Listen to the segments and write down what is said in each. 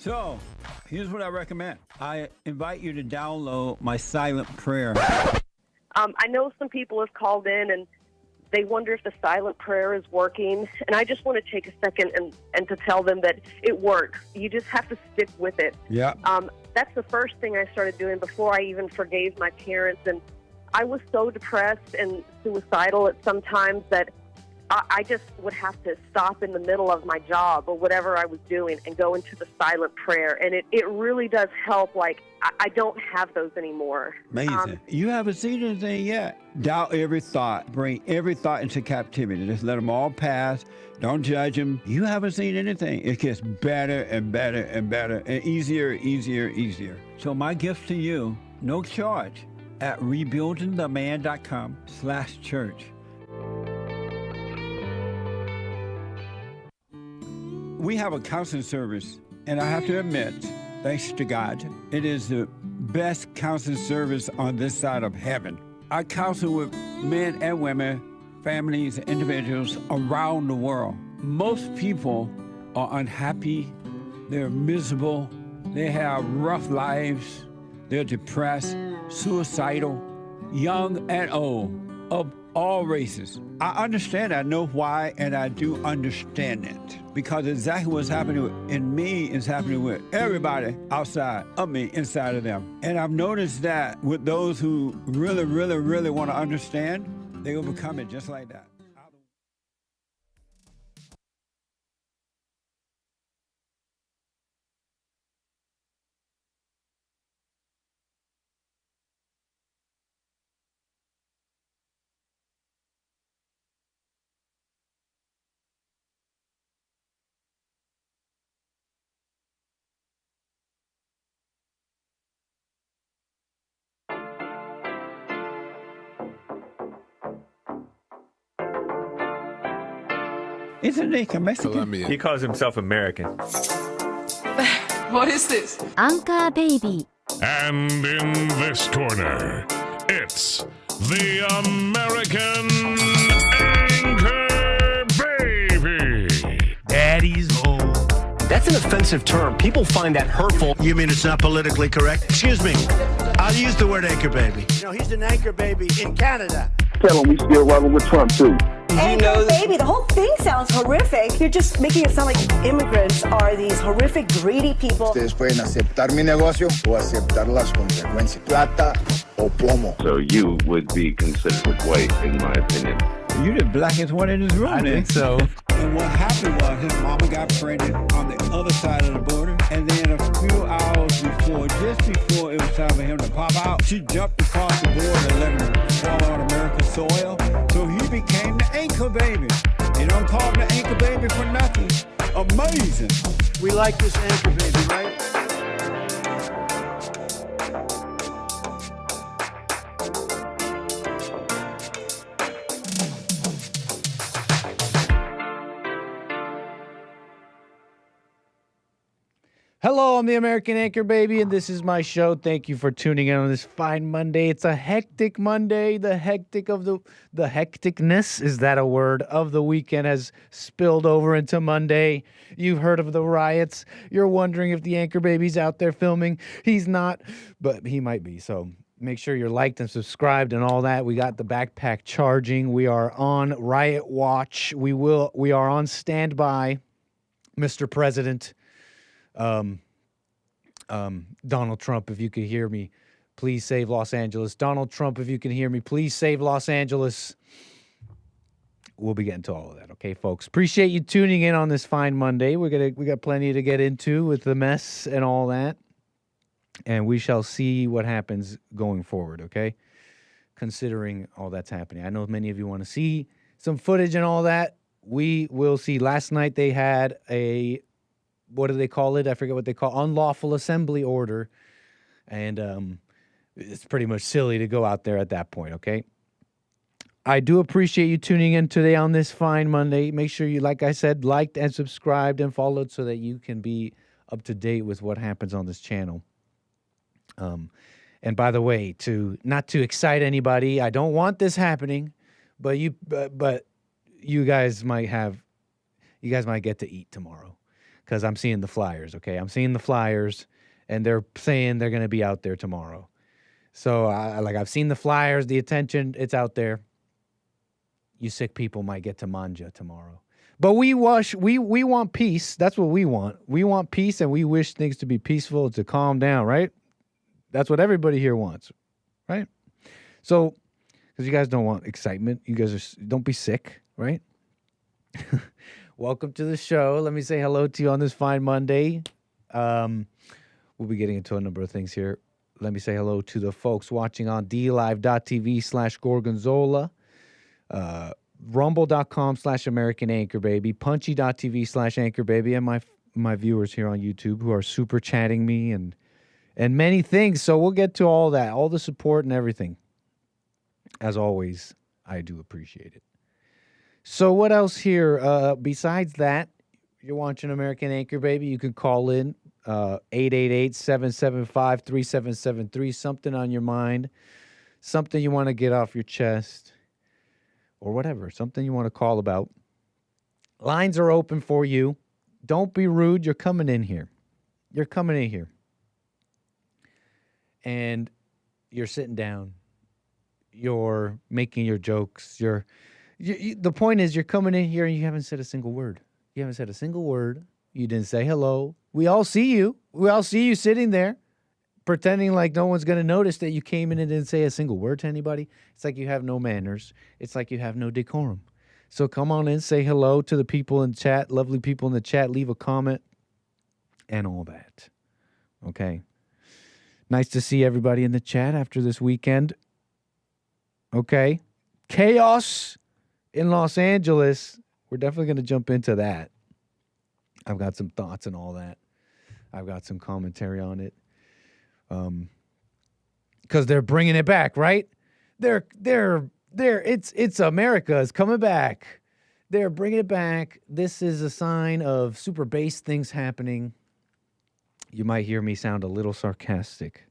So, here's what I recommend. I invite you to download my silent prayer. I know some people have called in and they wonder if the silent prayer is working. And I just want to take a second and to tell them that it works. You just have to stick with it. Yeah. That's the first thing I started doing before I even forgave my parents. And I was so depressed and suicidal at some times that I just would have to stop in the middle of my job or whatever I was doing and go into the silent prayer. And it really does help. Like, I don't have those anymore. Amazing. You haven't seen anything yet. Doubt every thought. Bring every thought into captivity. Just let them all pass. Don't judge them. You haven't seen anything. It gets better and better and better and easier, easier, easier. So my gift to you, no charge, at rebuildingtheman.com/church. We have a counseling service, and I have to admit, thanks to God, it is the best counseling service on this side of heaven. I counsel with men and women, families, individuals around the world. Most people are unhappy, they're miserable, they have rough lives, they're depressed, suicidal, young and old, of all races. I understand, I know why, and I do understand it. Because exactly what's happening in me is happening with everybody outside of me, inside of them. And I've noticed that with those who really, really, really want to understand, they will become it just like that. Isn't he Mexican? Colombian. He calls himself American. What is this? Anchor Baby. And in this corner, it's the American Anchor Baby. Daddy's home. That's an offensive term. People find that hurtful. You mean it's not politically correct? Excuse me. I'll use the word anchor baby. You know, he's an anchor baby in Canada. Tell him we still rolling with Trump, too. Anchor baby, the whole thing sounds horrific. You're just making it sound like immigrants are these horrific, greedy people. Ustedes pueden aceptar mi negocio o aceptar las consecuencias. Plata o plomo. So you would be considered white, in my opinion. You the blackest one in this room. I think so. And what happened was his mama got pregnant on the other side of the border. And then a few hours before, just before it was time for him to pop out, she jumped across the border and let him fall on American soil. So he became the anchor baby. They don't call him the anchor baby for nothing. Amazing. We like this anchor baby, right? Hello, I'm the American Anchor Baby, and this is my show. Thank you for tuning in on this fine Monday. It's a hectic Monday. The hecticness, is that a word, of the weekend has spilled over into Monday. You've heard of the riots. You're wondering if the Anchor Baby's out there filming. He's not, but he might be. So make sure you're liked and subscribed and all that. We got the backpack charging. We are on riot watch. We are on standby, Mr. President. Donald Trump, if you could hear me, please save Los Angeles. Donald Trump, if you can hear me, please save Los Angeles. We'll be getting to all of that, okay, folks? Appreciate you tuning in on this fine Monday. We got plenty to get into with the mess and all that, and we shall see what happens going forward, okay? Considering all that's happening, I know many of you want to see some footage and all that. We will see. Last night they had a, what do they call it? I forget what they call unlawful assembly order. And it's pretty much silly to go out there at that point, okay? I do appreciate you tuning in today on this fine Monday. Make sure you, like I said, liked and subscribed and followed so that you can be up to date with what happens on this channel. And by the way, not to excite anybody, I don't want this happening, but you guys might get to eat tomorrow. because I'm seeing the flyers, okay? I'm seeing the flyers, and they're saying they're going to be out there tomorrow. So, I've seen the flyers, the attention, it's out there. You sick people might get to manja tomorrow. But we want peace. That's what we want. We want peace, and we wish things to be peaceful, to calm down, right? That's what everybody here wants, right? So, because you guys don't want excitement. You guys don't be sick, right? Welcome to the show. Let me say hello to you on this fine Monday. We'll be getting into a number of things here. Let me say hello to the folks watching on dlive.tv/Gorgonzola, rumble.com/American Anchor Baby, punchy.tv/Anchor Baby, and my viewers here on YouTube who are super chatting me and many things. So we'll get to all that, all the support and everything. As always, I do appreciate it. So what else here? Besides that, you're watching American Anchor Baby, you can call in 888-775-3773. Something on your mind, something you want to get off your chest, or whatever, something you want to call about. Lines are open for you. Don't be rude. You're coming in here. You're coming in here. And you're sitting down. You're making your jokes. The point is, you're coming in here and you haven't said a single word. You haven't said a single word. You didn't say hello. We all see you. We all see you sitting there pretending like no one's going to notice that you came in and didn't say a single word to anybody. It's like you have no manners. It's like you have no decorum. So come on in, say hello to the people in chat, lovely people in the chat, leave a comment and all that. Okay. Nice to see everybody in the chat after this weekend. Okay. Chaos in Los Angeles. We're definitely going to jump into that. I've got some thoughts and all that. I've got some commentary on it. Because they're bringing it back, right? It's America is coming back. They're bringing it back. This is a sign of super base things happening. You might hear me sound a little sarcastic.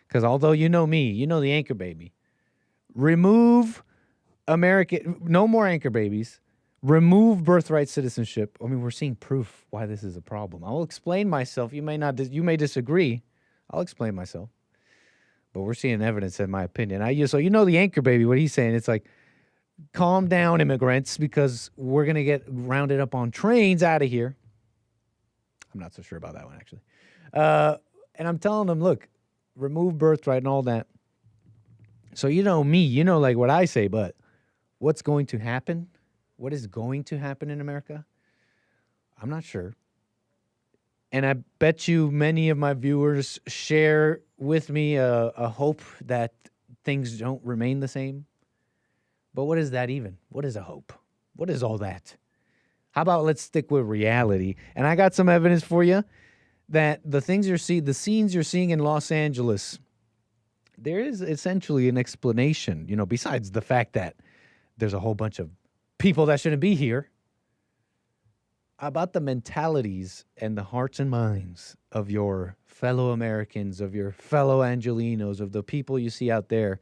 Because although you know me, you know the Anchor Baby. Remove no more Anchor Babies. Remove birthright citizenship. I mean, we're seeing proof why this is a problem. I'll explain myself. You may disagree. I'll explain myself. But we're seeing evidence, in my opinion. So you know the Anchor Baby, what he's saying, it's like, calm down, immigrants, because we're going to get rounded up on trains out of here. I'm not so sure about that one, actually. And I'm telling them, look, remove birthright and all that. So you know me, you know like what I say, but what's going to happen? What is going to happen in America? I'm not sure. And I bet you many of my viewers share with me a hope that things don't remain the same. But what is that even? What is a hope? What is all that? How about let's stick with reality? And I got some evidence for you that the scenes you're seeing in Los Angeles, there is essentially an explanation, besides the fact that there's a whole bunch of people that shouldn't be here, about the mentalities and the hearts and minds of your fellow Americans, of your fellow Angelinos, of the people you see out there.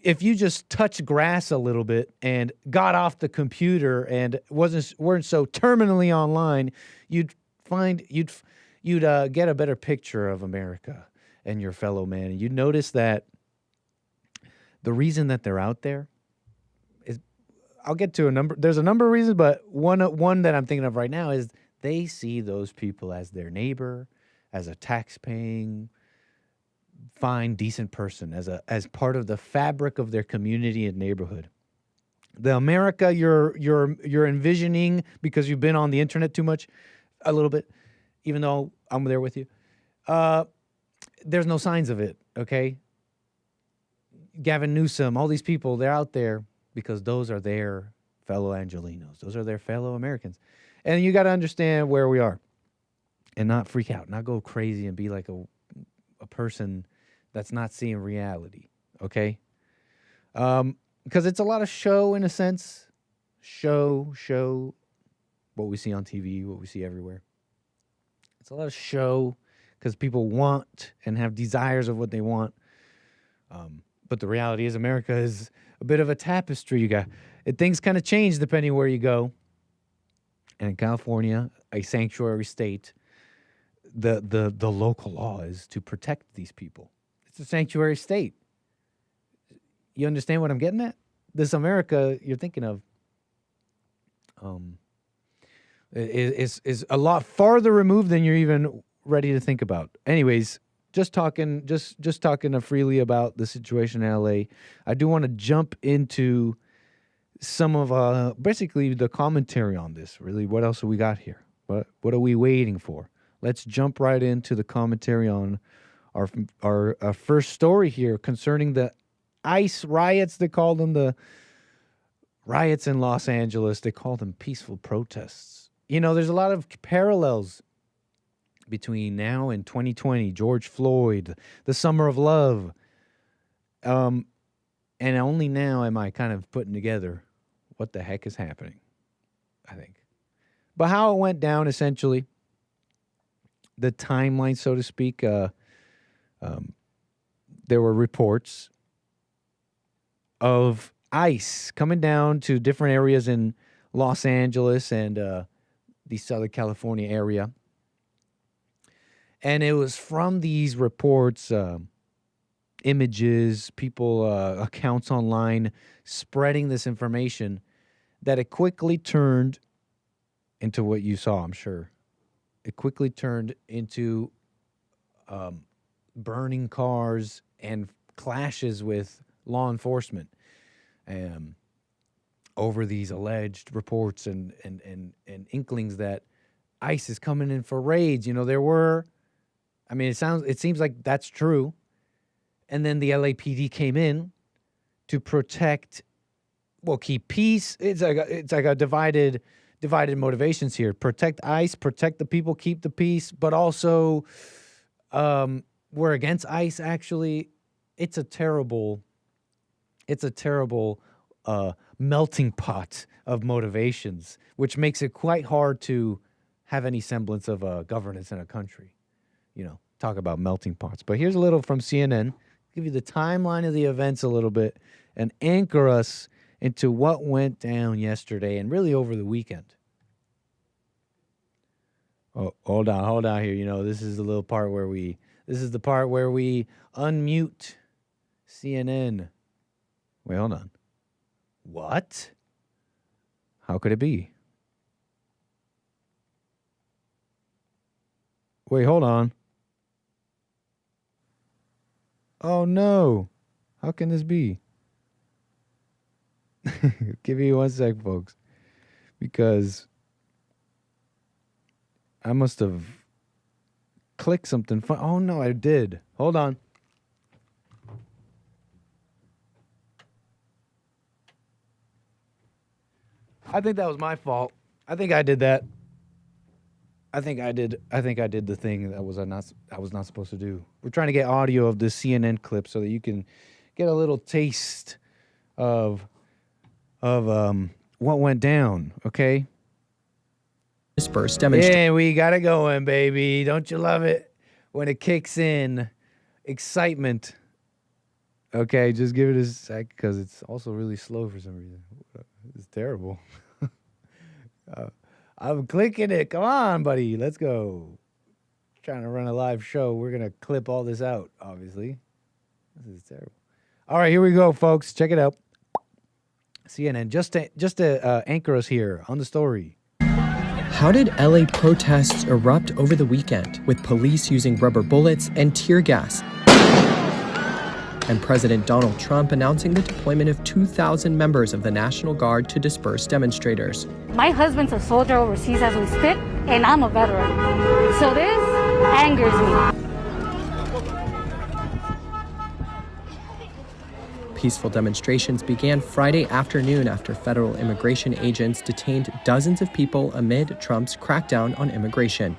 If you just touch grass a little bit and got off the computer and weren't so terminally online, you'd get a better picture of America and your fellow man. And you'd notice that the reason that they're out there is, I'll get to a number. There's a number of reasons, but one that I'm thinking of right now is they see those people as their neighbor, as a tax-paying, fine, decent person, as part of the fabric of their community and neighborhood. The America you're envisioning, because you've been on the internet too much, a little bit, even though I'm there with you. There's no signs of it. Okay, Gavin Newsom, all these people, they're out there because those are their fellow Angelinos. Those are their fellow Americans. And you got to understand where we are and not freak out, not go crazy and be like a person that's not seeing reality, okay? Because it's a lot of show in a sense. Show, what we see on TV, what we see everywhere. It's a lot of show because people want and have desires of what they want. But the reality is America is a bit of a tapestry. Things kind of change depending where you go. And in California, a sanctuary state, the local law is to protect these people. It's a sanctuary state. You understand what I'm getting at? This America you're thinking of is a lot farther removed than you're even ready to think about. Anyways, just talking freely about the situation in LA. I do want to jump into some of basically the commentary on this. Really, what else have we got here? What are we waiting for? Let's jump right into the commentary on our first story here concerning the ICE riots. They called them the riots in Los Angeles. They called them peaceful protests. You know, there's a lot of parallels between now and 2020, George Floyd, the Summer of Love. And only now am I kind of putting together what the heck is happening, I think. But how it went down, essentially, the timeline, so to speak, there were reports of ICE coming down to different areas in Los Angeles and the Southern California area. And it was from these reports, images, people, accounts online spreading this information that it quickly turned into what you saw, I'm sure. It quickly turned into burning cars and clashes with law enforcement over these alleged reports and inklings that ICE is coming in for raids. You know, there were, I mean, it seems like that's true. And then the LAPD came in to protect, well, keep peace. It's like a divided motivations here. Protect ICE, protect the people, keep the peace, but also we're against ICE, actually. It's a terrible melting pot of motivations, which makes it quite hard to have any semblance of governance in a country. You know, talk about melting pots. But here's a little from CNN, give you the timeline of the events a little bit, and anchor us into what went down yesterday and really over the weekend. Oh, hold on here. You know, this is the part where we unmute CNN. Wait, hold on. What? How could it be? Wait, hold on. Oh, no. How can this be? Give me 1 sec, folks. Because I must have clicked something fun. Oh, no, I did. Hold on. I think that was my fault. I think I did that. I think I did the thing that I was not supposed to do. We're trying to get audio of this CNN clip so that you can get a little taste of what went down, okay? Dispersed demonstration. Yeah, we got it going, baby. Don't you love it when it kicks in? Excitement. Okay, just give it a sec because it's also really slow for some reason. It's terrible. I'm clicking it. Come on, buddy. Let's go. Trying to run a live show. We're going to clip all this out, obviously. This is terrible. All right, here we go, folks. Check it out. CNN, just to anchor us here on the story. How did LA protests erupt over the weekend with police using rubber bullets and tear gas? And President Donald Trump announcing the deployment of 2,000 members of the National Guard to disperse demonstrators. My husband's a soldier overseas as we speak, and I'm a veteran. So this angers me. Peaceful demonstrations began Friday afternoon after federal immigration agents detained dozens of people amid Trump's crackdown on immigration.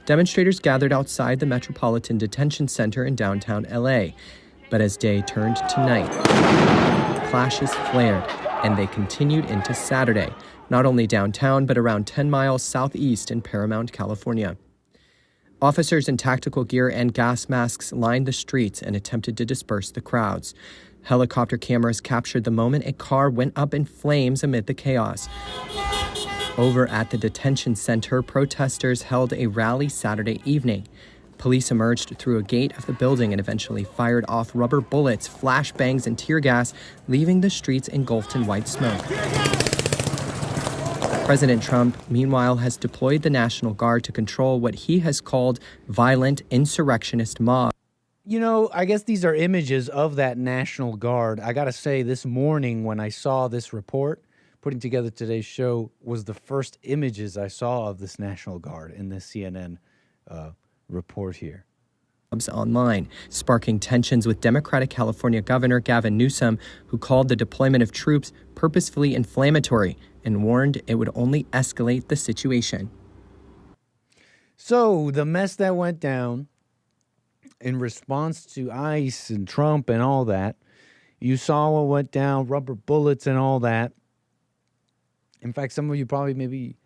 Demonstrators gathered outside the Metropolitan Detention Center in downtown LA. But as day turned to night, clashes flared, and they continued into Saturday, not only downtown, but around 10 miles southeast in Paramount, California. Officers in tactical gear and gas masks lined the streets and attempted to disperse the crowds. Helicopter cameras captured the moment a car went up in flames amid the chaos. Over at the detention center, protesters held a rally Saturday evening. Police emerged through a gate of the building and eventually fired off rubber bullets, flashbangs, and tear gas, leaving the streets engulfed in white smoke. President Trump, meanwhile, has deployed the National Guard to control what he has called violent insurrectionist mobs. You know, I guess these are images of that National Guard. I got to say, this morning when I saw this report, putting together today's show, was the first images I saw of this National Guard in this CNN report here. Online, sparking tensions with Democratic California Governor Gavin Newsom, who called the deployment of troops purposefully inflammatory and warned it would only escalate the situation. So the mess that went down in response to ICE and Trump and all that, you saw what went down, rubber bullets and all that. In fact, some of you probably maybe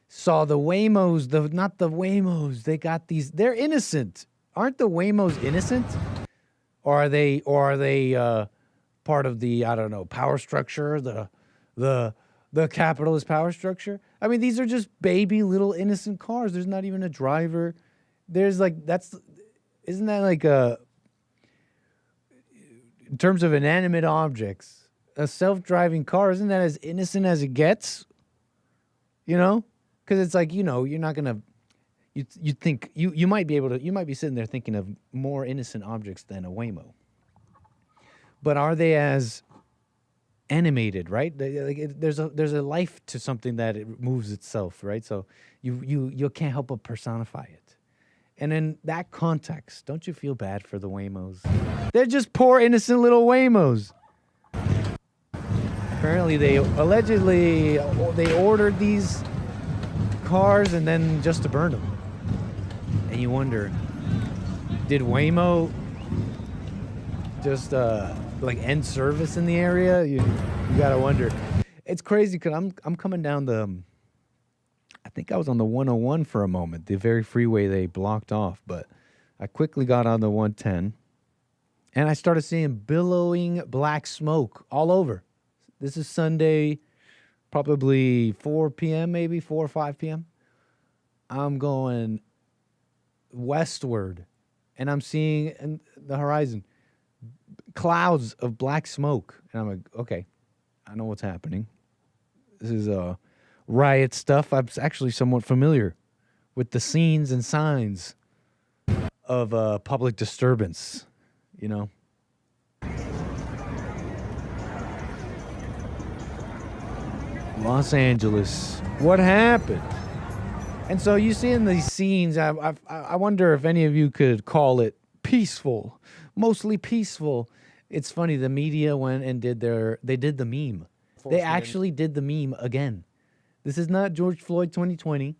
saw the Waymos, not the Waymos. They got these, they're innocent. Aren't the Waymos innocent? Or are they part of the, I don't know, power structure, the capitalist power structure? I mean, these are just baby little innocent cars. There's not even a driver. There's like, isn't that like in terms of inanimate objects, a self-driving car, isn't that as innocent as it gets? You know? Because it's like, you know, you're not going to, you think, you might be sitting there thinking of more innocent objects than a Waymo. But are they as animated, right? There's a life to something that it moves itself, right? So you can't help but personify it. And in that context, don't you feel bad for the Waymos? They're just poor, innocent little Waymos. Apparently, they ordered these cars and then just to burn them. And you wonder, did Waymo just like end service in the area? You gotta wonder. It's crazy because I'm coming down I think I was on the 101 for a moment, the very freeway they blocked off, but I quickly got on the 110 and I started seeing billowing black smoke all over. This is Sunday, probably 4 p.m., maybe 4 or 5 p.m. I'm going westward and I'm seeing in the horizon clouds of black smoke. And I'm like, okay, I know what's happening. This is riot stuff. I'm actually somewhat familiar with the scenes and signs of public disturbance, you know. Los Angeles, what happened? And so you see in these scenes, I wonder if any of you could call it peaceful, mostly peaceful. It's funny, the media went and did the meme. They actually did the meme again. This is not George Floyd 2020,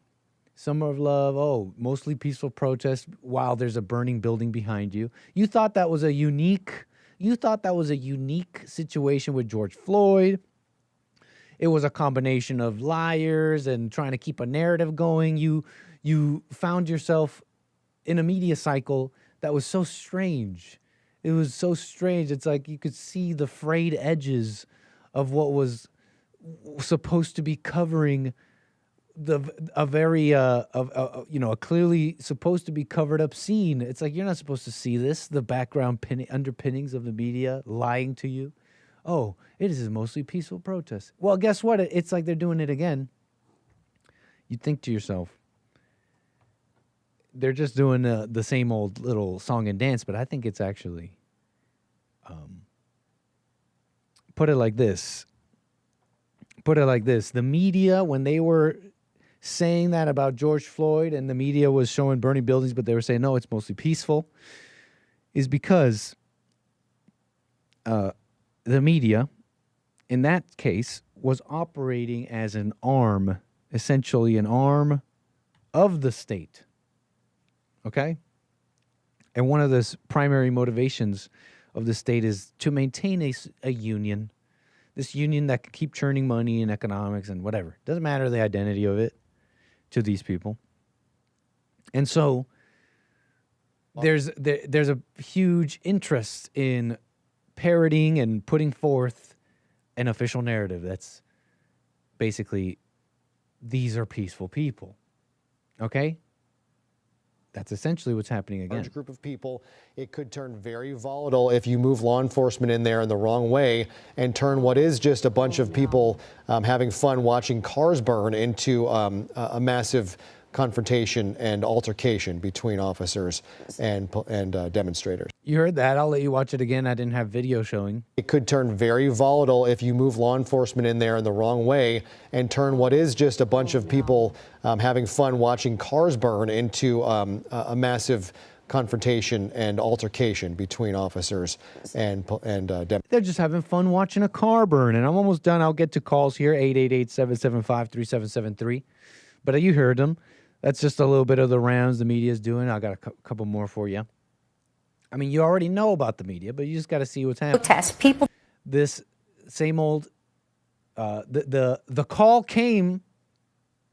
Summer of Love, mostly peaceful protest while there's a burning building behind you. You thought that was a unique situation with George Floyd. It was a combination of liars and trying to keep a narrative going. You found yourself in a media cycle that was so strange. It was so strange. It's like you could see the frayed edges of what was supposed to be covering a clearly supposed to be covered up scene. It's like you're not supposed to see this. The background underpinnings of the media lying to you. Oh, it is mostly peaceful protest. Well, guess what? It's like they're doing it again. You think to yourself, they're just doing the same old little song and dance, but I think it's actually, put it like this. The media, when they were saying that about George Floyd and the media was showing burning buildings, but they were saying, no, it's mostly peaceful, is because the media, in that case, was operating as an arm, essentially an arm of the state. Okay? And one of the primary motivations of the state is to maintain a union, this union that can keep churning money and economics and whatever. Doesn't matter the identity of it to these people. And so there's a huge interest in parroting and putting forth an official narrative that's basically these are peaceful people. Okay? That's essentially what's happening again. Large group of people. It could turn very volatile if you move law enforcement in there in the wrong way and turn what is just a bunch of people having fun watching cars burn into a massive confrontation and altercation between officers and demonstrators. You heard that. I'll let you watch it again. I didn't have video showing. It could turn very volatile if you move law enforcement in there in the wrong way and turn what is just a bunch of people having fun watching cars burn into a massive confrontation and altercation between officers and they're just having fun watching a car burn. And I'm almost done. I'll get to calls here, 888-775-3773. But you heard them. That's just a little bit of the rounds the media is doing. I got a couple more for you. I mean, you already know about the media, but you just got to see what's happening. Protest people. This same old, the call came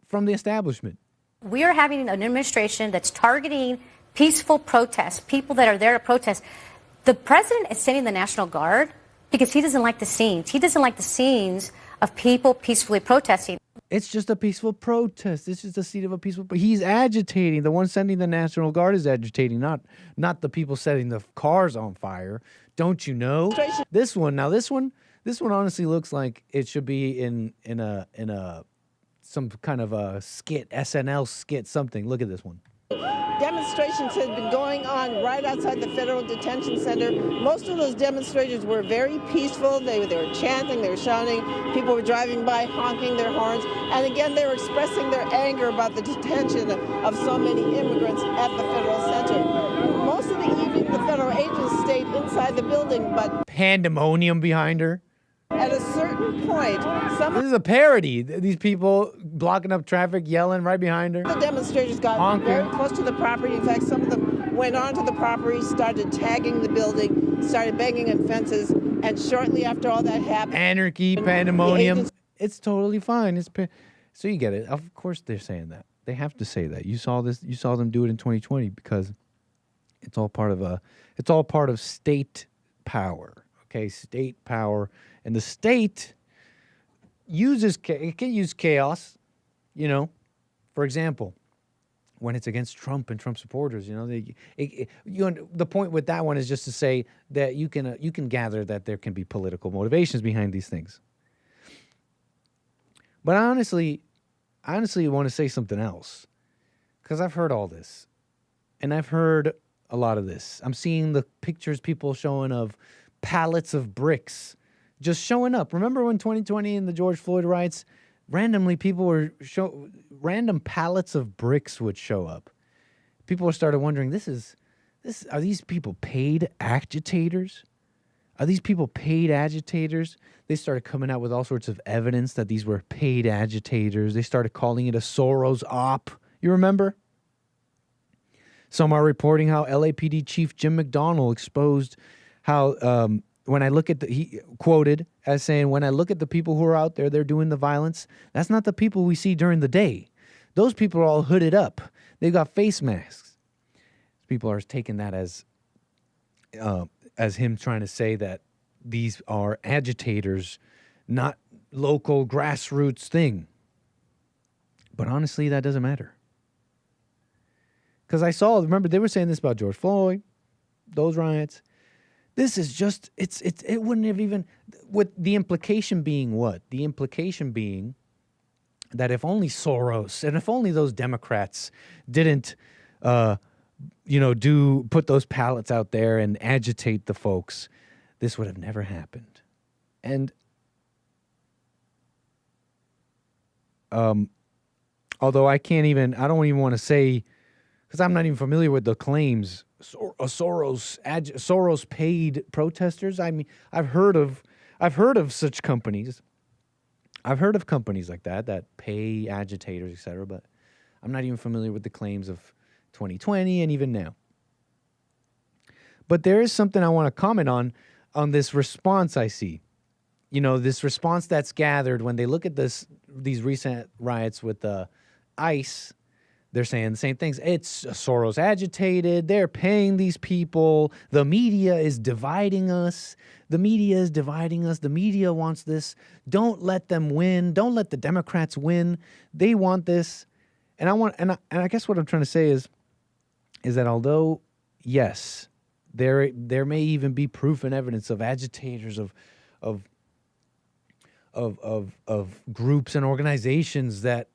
from the establishment. We are having an administration that's targeting peaceful protests, people that are there to protest. The president is sending the National Guard because he doesn't like the scenes. He doesn't like the scenes of people peacefully protesting. It's just a peaceful protest. It's just a seat of a peaceful. He's agitating. The one sending the National Guard is agitating, not the people setting the cars on fire. Don't you know? This one honestly looks like it should be in a some kind of a skit, SNL skit, something. Look at this one. Demonstrations had been going on right outside the Federal Detention Center. Most of those demonstrators were very peaceful. They were chanting, they were shouting. People were driving by, honking their horns. And again, they were expressing their anger about the detention of so many immigrants at the Federal Center. Most of the evening, the federal agents stayed inside the building, but pandemonium behind her. At a certain point, this is a parody. These people blocking up traffic, yelling right behind her. The demonstrators got honking. Very close to the property. In fact, some of them went onto the property, started tagging the building, started banging on fences, and shortly after all that happened, anarchy, pandemonium. It's totally fine. So you get it. Of course, they're saying that. They have to say that. You saw this. You saw them do it in 2020 because it's all part of state power. Okay, state power. And the state can use chaos, For example, when it's against Trump and Trump supporters, the point with that one is just to say that you can gather that there can be political motivations behind these things. But I honestly want to say something else, because I've heard all this, and I've heard a lot of this. I'm seeing the pictures people showing of pallets of bricks just showing up. Remember when 2020 and the George Floyd riots, randomly random pallets of bricks would show up. People started wondering, are these people paid agitators? Are these people paid agitators? They started coming out with all sorts of evidence that these were paid agitators. They started calling it a Soros op. You remember? Some are reporting how LAPD Chief Jim McDonnell exposed how when I look at he quoted as saying, when I look at the people who are out there, they're doing the violence. That's not the people we see during the day. Those people are all hooded up. They've got face masks. People are taking that as him trying to say that these are agitators, not local grassroots thing. But honestly, that doesn't matter. Because remember, they were saying this about George Floyd, those riots. This is just, it wouldn't have even, with the implication being what? The implication being that if only Soros and if only those Democrats didn't, put those pallets out there and agitate the folks, this would have never happened. And although I don't even want to say, because I'm not even familiar with the claims, Soros paid protesters. I mean, I've heard of such companies. I've heard of companies like that pay agitators, etc. But I'm not even familiar with the claims of 2020 and even now. But there is something I want to comment on this response I see. This response that's gathered when they look at these recent riots with the ICE. they're saying the same things. It's Soros agitated. They're paying these people. The media is dividing us. The media is dividing us. The media wants this. Don't let them win. Don't let the Democrats win. They want this. And I guess what I'm trying to say is that although, yes, there may even be proof and evidence of agitators of groups and organizations that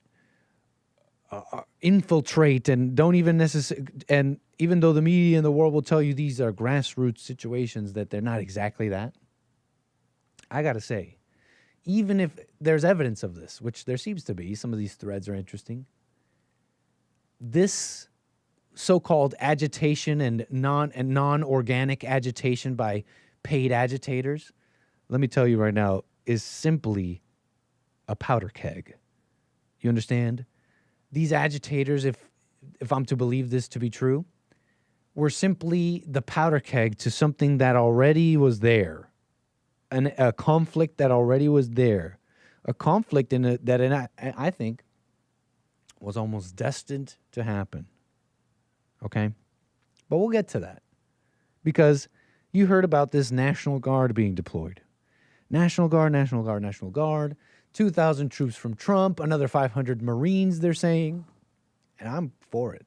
infiltrate and don't even necessarily, and even though the media in the world will tell you these are grassroots situations, that they're not exactly that. I got to say, even if there's evidence of this, which there seems to be, some of these threads are interesting, this so-called agitation and non-organic agitation by paid agitators, let me tell you right now, is simply a powder keg. You understand? These agitators, if I'm to believe this to be true, were simply the powder keg to something that already was there, a conflict that already was there, a conflict that I think was almost destined to happen. Okay? But we'll get to that, because you heard about this National Guard being deployed. National Guard, National Guard, National Guard. 2,000 troops from Trump, another 500 Marines, they're saying. And I'm for it.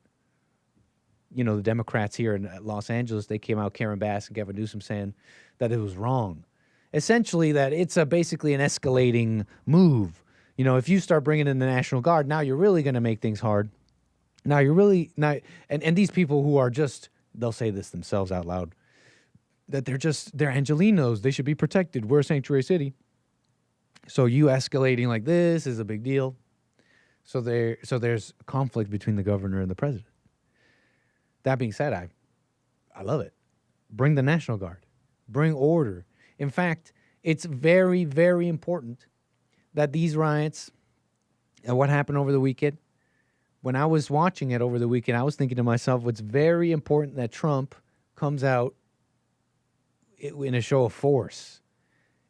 You know, the Democrats here in Los Angeles, they came out, Karen Bass and Gavin Newsom, saying that it was wrong. Essentially, that it's basically an escalating move. You know, if you start bringing in the National Guard, now you're really going to make things hard. Now you're really not. And these people who are just, they'll say this themselves out loud, that they're Angelinos. They should be protected. We're a sanctuary city. So you escalating like this is a big deal. So there's conflict between the governor and the president. That being said, I love it. Bring the National Guard. Bring order. In fact, it's very, very important that these riots and what happened over the weekend, when I was watching it over the weekend, I was thinking to myself, it's very important that Trump comes out in a show of force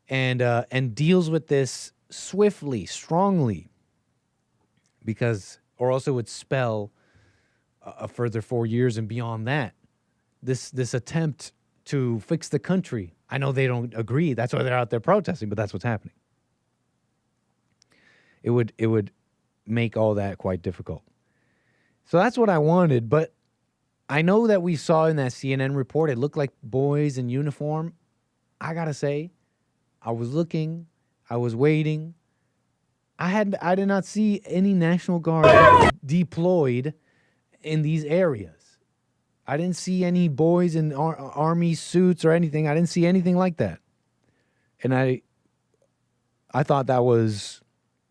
and deals with this swiftly, strongly, because or else it would spell a further 4 years and beyond that. This attempt to fix the country. I know they don't agree. That's why they're out there protesting, but that's what's happening. It would make all that quite difficult. So that's what I wanted, but I know that we saw in that CNN report, it looked like boys in uniform. I gotta say, I was looking, I was waiting. I did not see any National Guard deployed in these areas. I didn't see any boys in army suits or anything. I didn't see anything like that. And I thought that was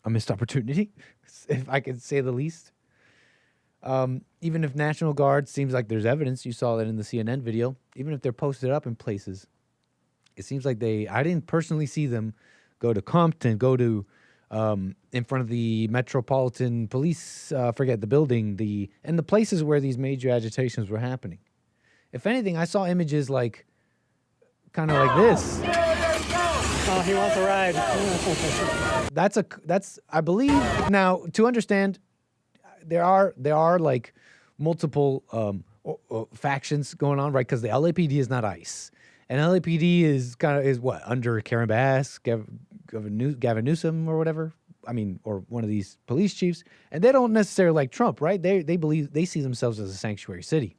a missed opportunity, if I could say the least. Even if National Guard seems like there's evidence, you saw that in the CNN video, even if they're posted up in places, it seems like I didn't personally see them go to Compton, go to in front of the Metropolitan Police, forget the building, and the places where these major agitations were happening. If anything, I saw images like, kind of like this. Oh, he wants a ride. That's I believe now to understand. There are like multiple factions going on, right? Because the LAPD is not ICE, and LAPD is what, under Karen Bass, Gavin Newsom or whatever. I mean, or one of these police chiefs, and they don't necessarily like Trump, right? They believe, they see themselves as a sanctuary city.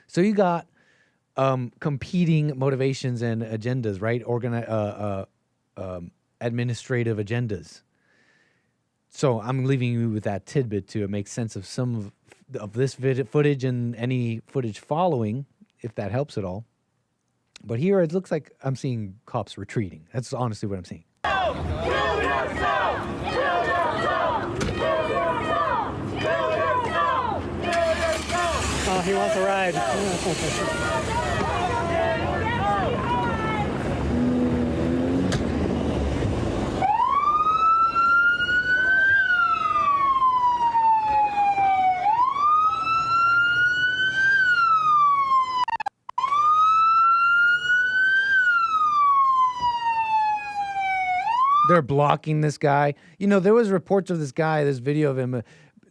So you got competing motivations and agendas, right? Administrative agendas. So I'm leaving you with that tidbit to make sense of some of this footage and any footage following, if that helps at all. But here it looks like I'm seeing cops retreating. That's honestly what I'm seeing. Oh, he wants a ride. They're blocking this guy. You know, there was reports of this guy, this video of him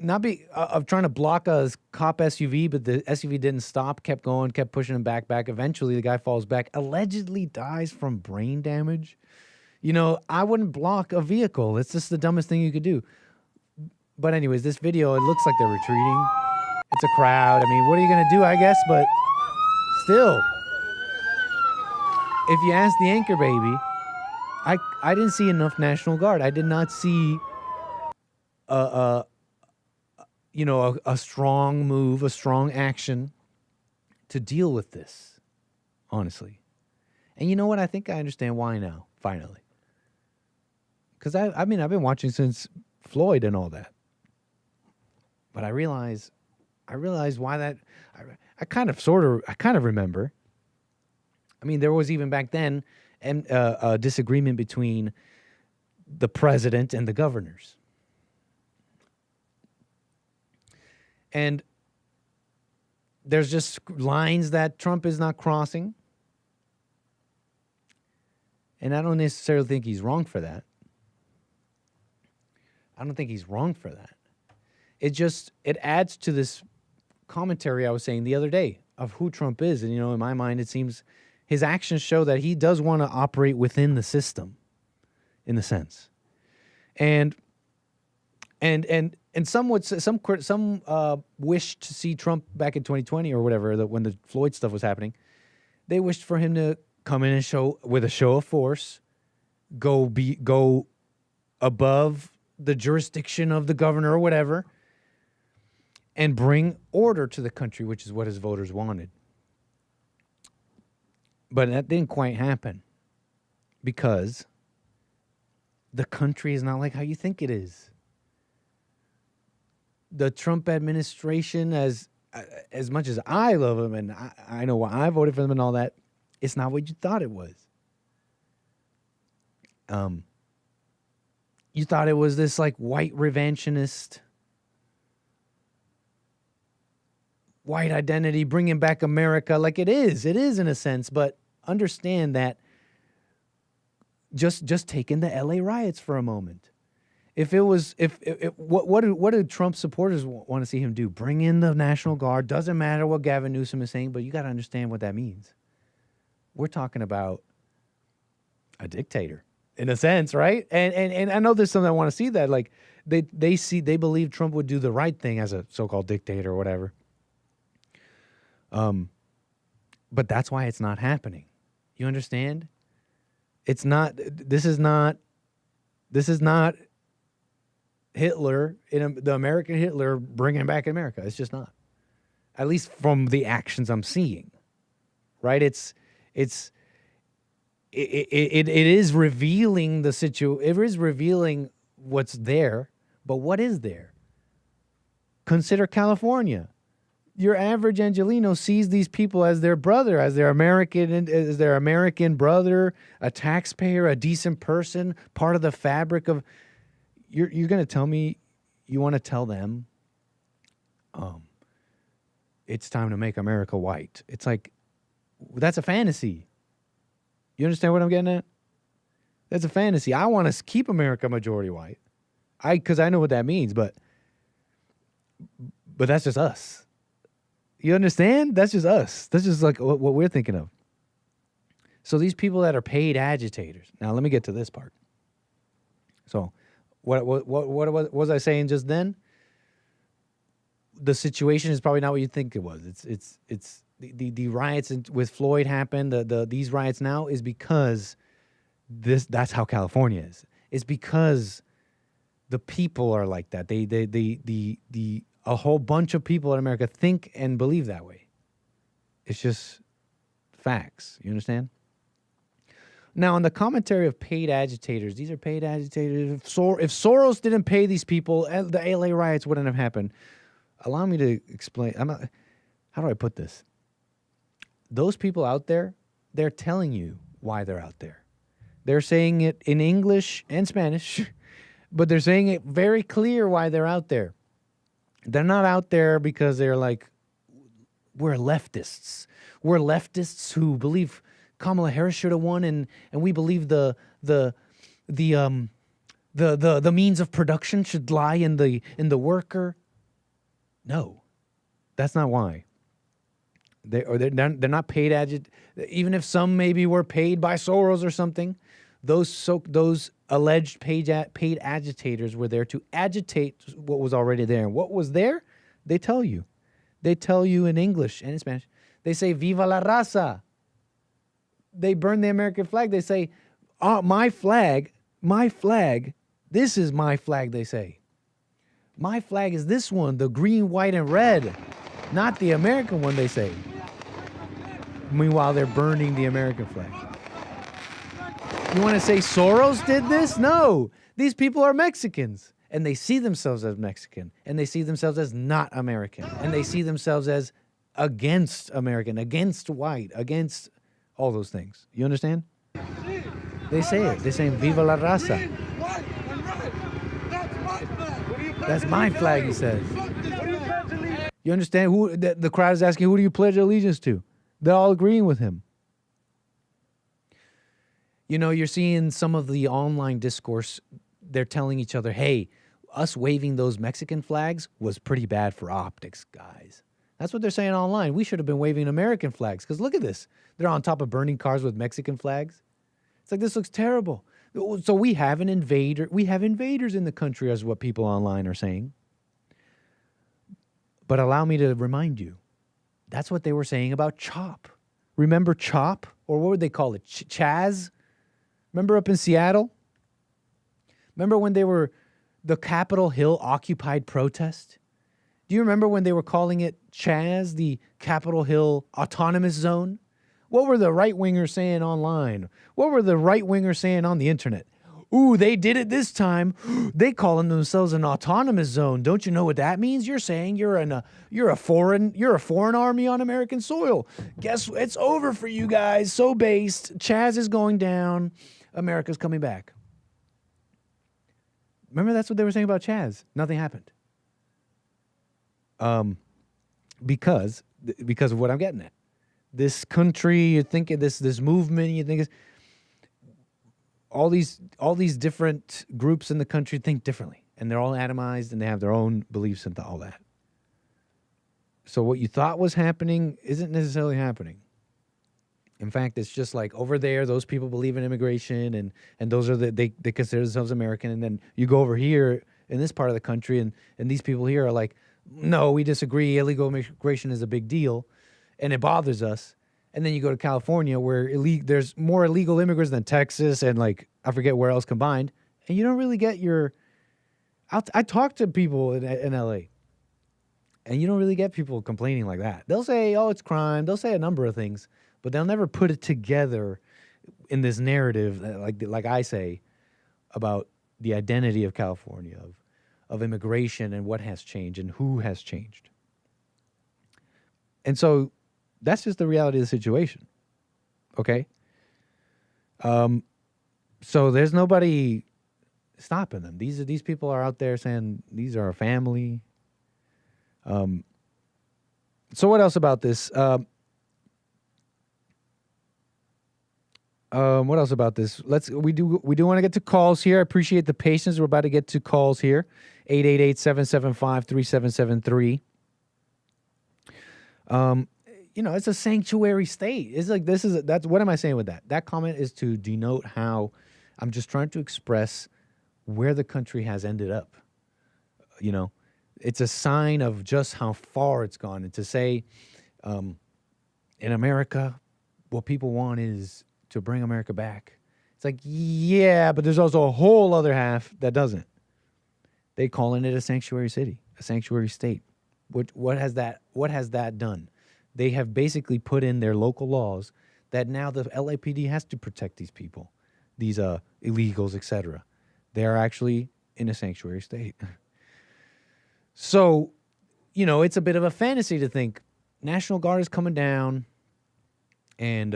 of trying to block a cop SUV, but the SUV didn't stop, kept going, kept pushing him back. Eventually, the guy falls back, allegedly dies from brain damage. You know, I wouldn't block a vehicle. It's just the dumbest thing you could do. But anyways, this video, it looks like they're retreating. It's a crowd. I mean, what are you going to do, I guess? But still, if you ask the anchor baby, I didn't see enough National Guard. I did not see a strong move, a strong action to deal with this, honestly. And you know what? I think I understand why now, finally. Because I've been watching since Floyd and all that. But I realize why that. I kind of remember. I mean, there was even back then a disagreement between the president and the governors. And there's just lines that Trump is not crossing. And I don't necessarily think he's wrong for that. I don't think he's wrong for that. It adds to this commentary I was saying the other day of who Trump is. And, you know, in my mind, it seems his actions show that he does want to operate within the system, in a sense. And some wished to see Trump back in 2020 or whatever, when the Floyd stuff was happening. They wished for him to come in and show with a show of force, go above the jurisdiction of the governor or whatever, and bring order to the country, which is what his voters wanted. But that didn't quite happen because the country is not like how you think it is. The Trump administration, as much as I love him and I know why I voted for them and all that, it's not what you thought it was. You thought it was this like white revanchist, white identity, bringing back America. Like it is in a sense, but understand that just taking the LA riots for a moment. What do Trump supporters want to see him do? Bring in the National Guard. Doesn't matter what Gavin Newsom is saying, but you got to understand what that means. We're talking about a dictator in a sense, right? And I know there's some that want to see that. Like they believe Trump would do the right thing as a so-called dictator or whatever. But that's why it's not happening. You understand? It's not. This is not Hitler, the American Hitler, bringing back America. It's just not. At least from the actions I'm seeing, right? It is revealing the situation. It is revealing what's there, but what is there? Consider California. Your average Angelino sees these people as their brother, as their American brother, a taxpayer, a decent person, part of the fabric of. You're going to tell me you want to tell them it's time to make America white. It's like, that's a fantasy. You understand what I'm getting at? That's a fantasy. I want to keep America majority white. Because I know what that means, but that's just us. You understand? That's just us. That's just like what we're thinking of. So these people that are paid agitators. Now, let me get to this part. So what was I saying just then? The situation is probably not what you think it was. It's the riots with Floyd happened. These riots now is because that's how California is. It's because the people are like that. A whole bunch of people in America think and believe that way. It's just facts. You understand? Now, on the commentary of paid agitators, these are paid agitators. If Soros didn't pay these people, the LA riots wouldn't have happened. Allow me to explain. How do I put this? Those people out there, they're telling you why they're out there. They're saying it in English and Spanish, but they're saying it very clear why they're out there. They're not out there because they're like, we're leftists. We're leftists who believe Kamala Harris should have won, and we believe the means of production should lie in the worker. No, that's not why. They're not paid even if some maybe were paid by Soros or something. Those alleged paid agitators were there to agitate what was already there. And what was there? They tell you. They tell you in English and in Spanish. They say, "Viva la raza." They burn the American flag. They say, my flag, this is my flag, they say. My flag is this one, the green, white, and red, not the American one, they say. Meanwhile, they're burning the American flag. You want to say Soros did this? No. These people are Mexicans, and they see themselves as Mexican, and they see themselves as not American, and they see themselves as against American, against white, against all those things. You understand? They say it. They're saying, "Viva la raza." That's my flag, he says. You understand? The crowd is asking, who do you pledge allegiance to? They're all agreeing with him. You know, you're seeing some of the online discourse. They're telling each other, hey, us waving those Mexican flags was pretty bad for optics, guys. That's what they're saying online. We should have been waving American flags because look at this. They're on top of burning cars with Mexican flags. It's like, this looks terrible. So we have an invader. We have invaders in the country, is what people online are saying. But allow me to remind you, that's what they were saying about CHOP. Remember CHOP? Or what would they call it? Chaz? Remember up in Seattle? Remember when they were the Capitol Hill occupied protest? Do you remember when they were calling it Chaz, the Capitol Hill Autonomous Zone? What were the right-wingers saying online? What were the right-wingers saying on the internet? Ooh, they did it this time. They calling themselves an autonomous zone. Don't you know what that means? You're saying you're a foreign army on American soil. Guess it's over for you guys. So based. Chaz is going down. America's coming back. Remember, that's what they were saying about Chaz. Nothing happened. Because of what I'm getting at. This country, you think of this movement, you think all these different groups in the country think differently, and they're all atomized, and they have their own beliefs and all that. So what you thought was happening isn't necessarily happening. In fact, it's just like over there, those people believe in immigration, and those are they consider themselves American, and then you go over here in this part of the country, and these people here are like, no, we disagree. Illegal immigration is a big deal, and it bothers us. And then you go to California where there's more illegal immigrants than Texas and like I forget where else combined, and you don't really get your. I talk to people in LA, and you don't really get people complaining like that. They'll say, "Oh, it's crime." They'll say a number of things, but they'll never put it together in this narrative like I say about the identity of California, of immigration and what has changed and who has changed. And so that's just the reality of the situation. Okay? So there's nobody stopping them. These people are out there saying these are a family. So what else about this? What else about this? We do want to get to calls here. I appreciate the patience. We're about to get to calls here. 888-775-3773. It's a sanctuary state. It's like that's what am I saying with that? That comment is to denote how I'm just trying to express where the country has ended up. It's a sign of just how far it's gone. And to say, in America, what people want is to bring America back. It's like, yeah, but there's also a whole other half that doesn't. They calling it a sanctuary city, a sanctuary state. What has that done? They have basically put in their local laws that now the LAPD has to protect these people, these illegals, etc. They are actually in a sanctuary state. So, it's a bit of a fantasy to think National Guard is coming down and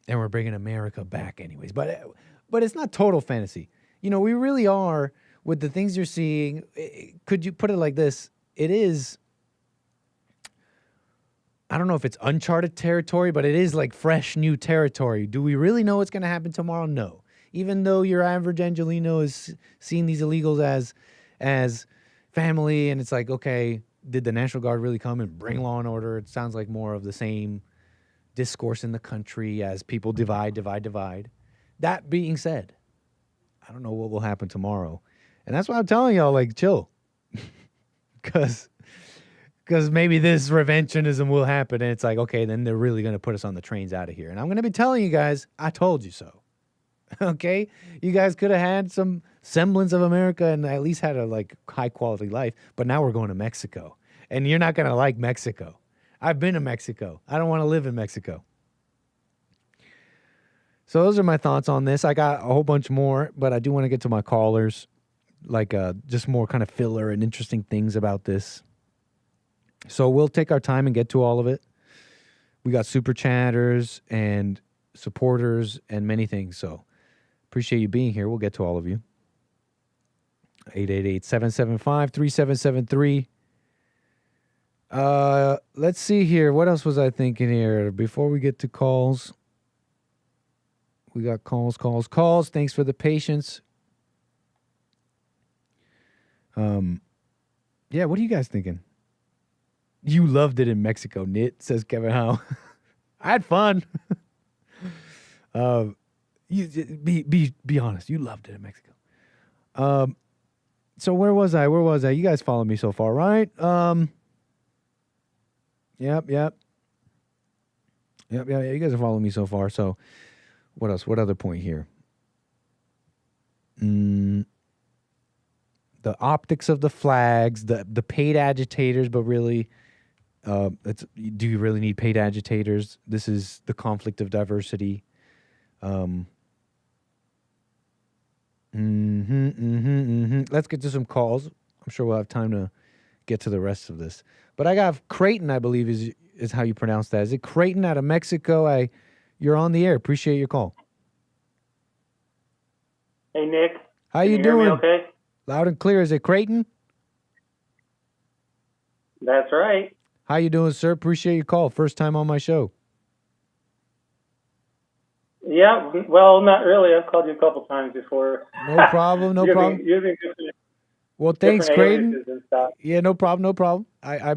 we're bringing America back anyways. But it's not total fantasy. We really are with the things you're seeing. Could you put it like this? It is, I don't know if it's uncharted territory, but it is like fresh new territory. Do we really know what's going to happen tomorrow? No. Even though your average Angelino is seeing these illegals as family, and it's like, okay, did the National Guard really come and bring law and order? It sounds like more of the same discourse in the country as people divide. That being said, I don't know what will happen tomorrow. And that's why I'm telling y'all, like, chill. Because maybe this reventionism will happen, and it's like, okay, then they're really going to put us on the trains out of here. And I'm going to be telling you guys, I told you so. Okay? You guys could have had some semblance of America and at least had a, like, high-quality life, but now we're going to Mexico. And you're not going to like Mexico. I've been to Mexico. I don't want to live in Mexico. So those are my thoughts on this. I got a whole bunch more, but I do want to get to my callers, like just more kind of filler and interesting things about this. So we'll take our time and get to all of it. We got super chatters and supporters and many things. So appreciate you being here. We'll get to all of you. 888-775-3773. Let's see here. What else was I thinking here before we get to calls? We got calls. Thanks for the patience. Yeah, what are you guys thinking? You loved it in Mexico, Nit, says Kevin Howe. I had fun. You be honest. You loved it in Mexico. So where was I? You guys follow me so far, right? Yep. You guys are following me so far. So what else? What other point here? The optics of the flags, the paid agitators, but really, do you really need paid agitators? This is the conflict of diversity. Let's get to some calls. I'm sure we'll have time to get to the rest of this. But I got Creighton, I believe is how you pronounce that. Is it Creighton out of Mexico? You're on the air. Appreciate your call. Hey, Nick. How you hear doing? me okay? Loud and clear. Is it Creighton? That's right. How you doing, sir? Appreciate your call. First time on my show. Yeah, well, not really. I've called you a couple times before. No problem. Using well, thanks, different Creighton. and stuff. Yeah, no problem. I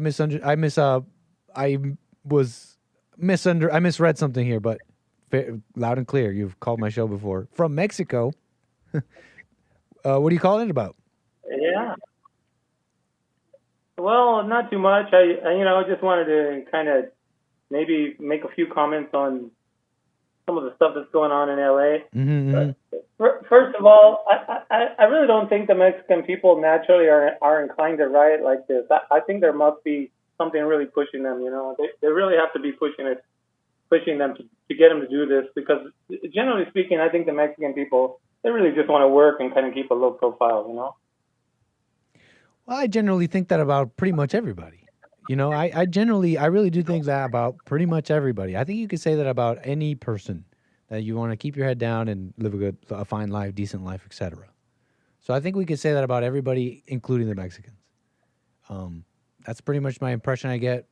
misread something here, but loud and clear. You've called my show before from Mexico. What are you calling it about? Yeah. Well, not too much. I just wanted to kind of maybe make a few comments on some of the stuff that's going on in LA. First of all, I really don't think the Mexican people naturally are inclined to riot like this. I think there must be something really pushing them. They really have to be pushing them to get them to do this, because generally speaking, I think the Mexican people, they really just want to work and kind of keep a low profile. Well, I generally think that about pretty much everybody. I really do think that about pretty much everybody. I think you could say that about any person, that you want to keep your head down and live a fine life, decent life, etc. So I think we could say that about everybody, including the Mexicans. That's pretty much my impression I get.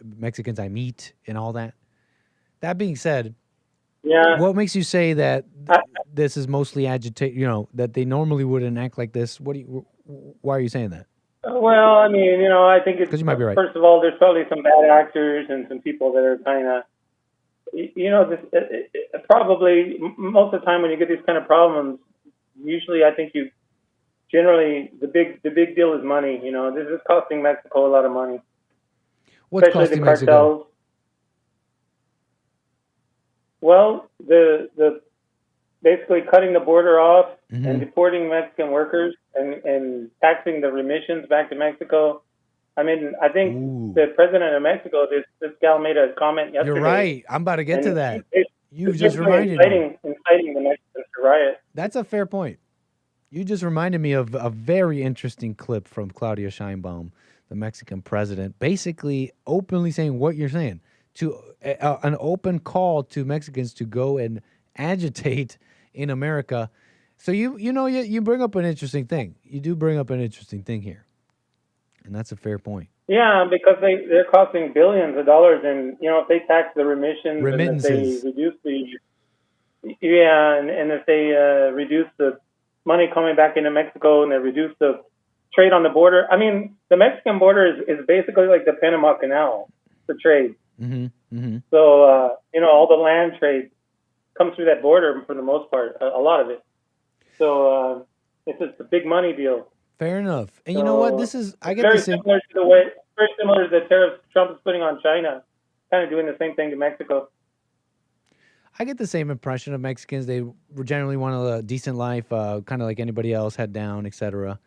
Mexicans I meet and all that. That being said, yeah. What makes you say that this is mostly agitate? That they normally wouldn't act like this. Why are you saying that? Well, I mean, I think it's, because you might be right. First of all, there's probably some bad actors and some people that are kind of, probably most of the time when you get these kind of problems, usually I think the big deal is money. This is costing Mexico a lot of money. What's especially costing the cartels. Mexico? Well, the basically cutting the border off and deporting Mexican workers and taxing the remissions back to Mexico. I mean, I think the president of Mexico, this gal made a comment yesterday. You're right. I'm about to get to that. You just reminded reminded me. Inciting the Mexicans to riot. That's a fair point. You just reminded me of a very interesting clip from Claudia Sheinbaum, the Mexican president, basically openly saying what you're saying, to an open call to Mexicans to go and agitate in America. So you bring up an interesting thing. You do bring up an interesting thing here, and that's a fair point. Yeah, because they're costing billions of dollars, and if they tax the remissions, remittances, and if they reduce and if they reduce the money coming back into Mexico, and they reduce the trade on the border. I mean, the Mexican border is basically like the Panama Canal for trade. So, all the land trade comes through that border for the most part, a lot of it. So it's just a big money deal. Fair enough. And you know what? I get very the same. Very similar to the tariffs Trump is putting on China, kind of doing the same thing to Mexico. I get the same impression of Mexicans. They generally want a decent life, kind of like anybody else, head down, etc.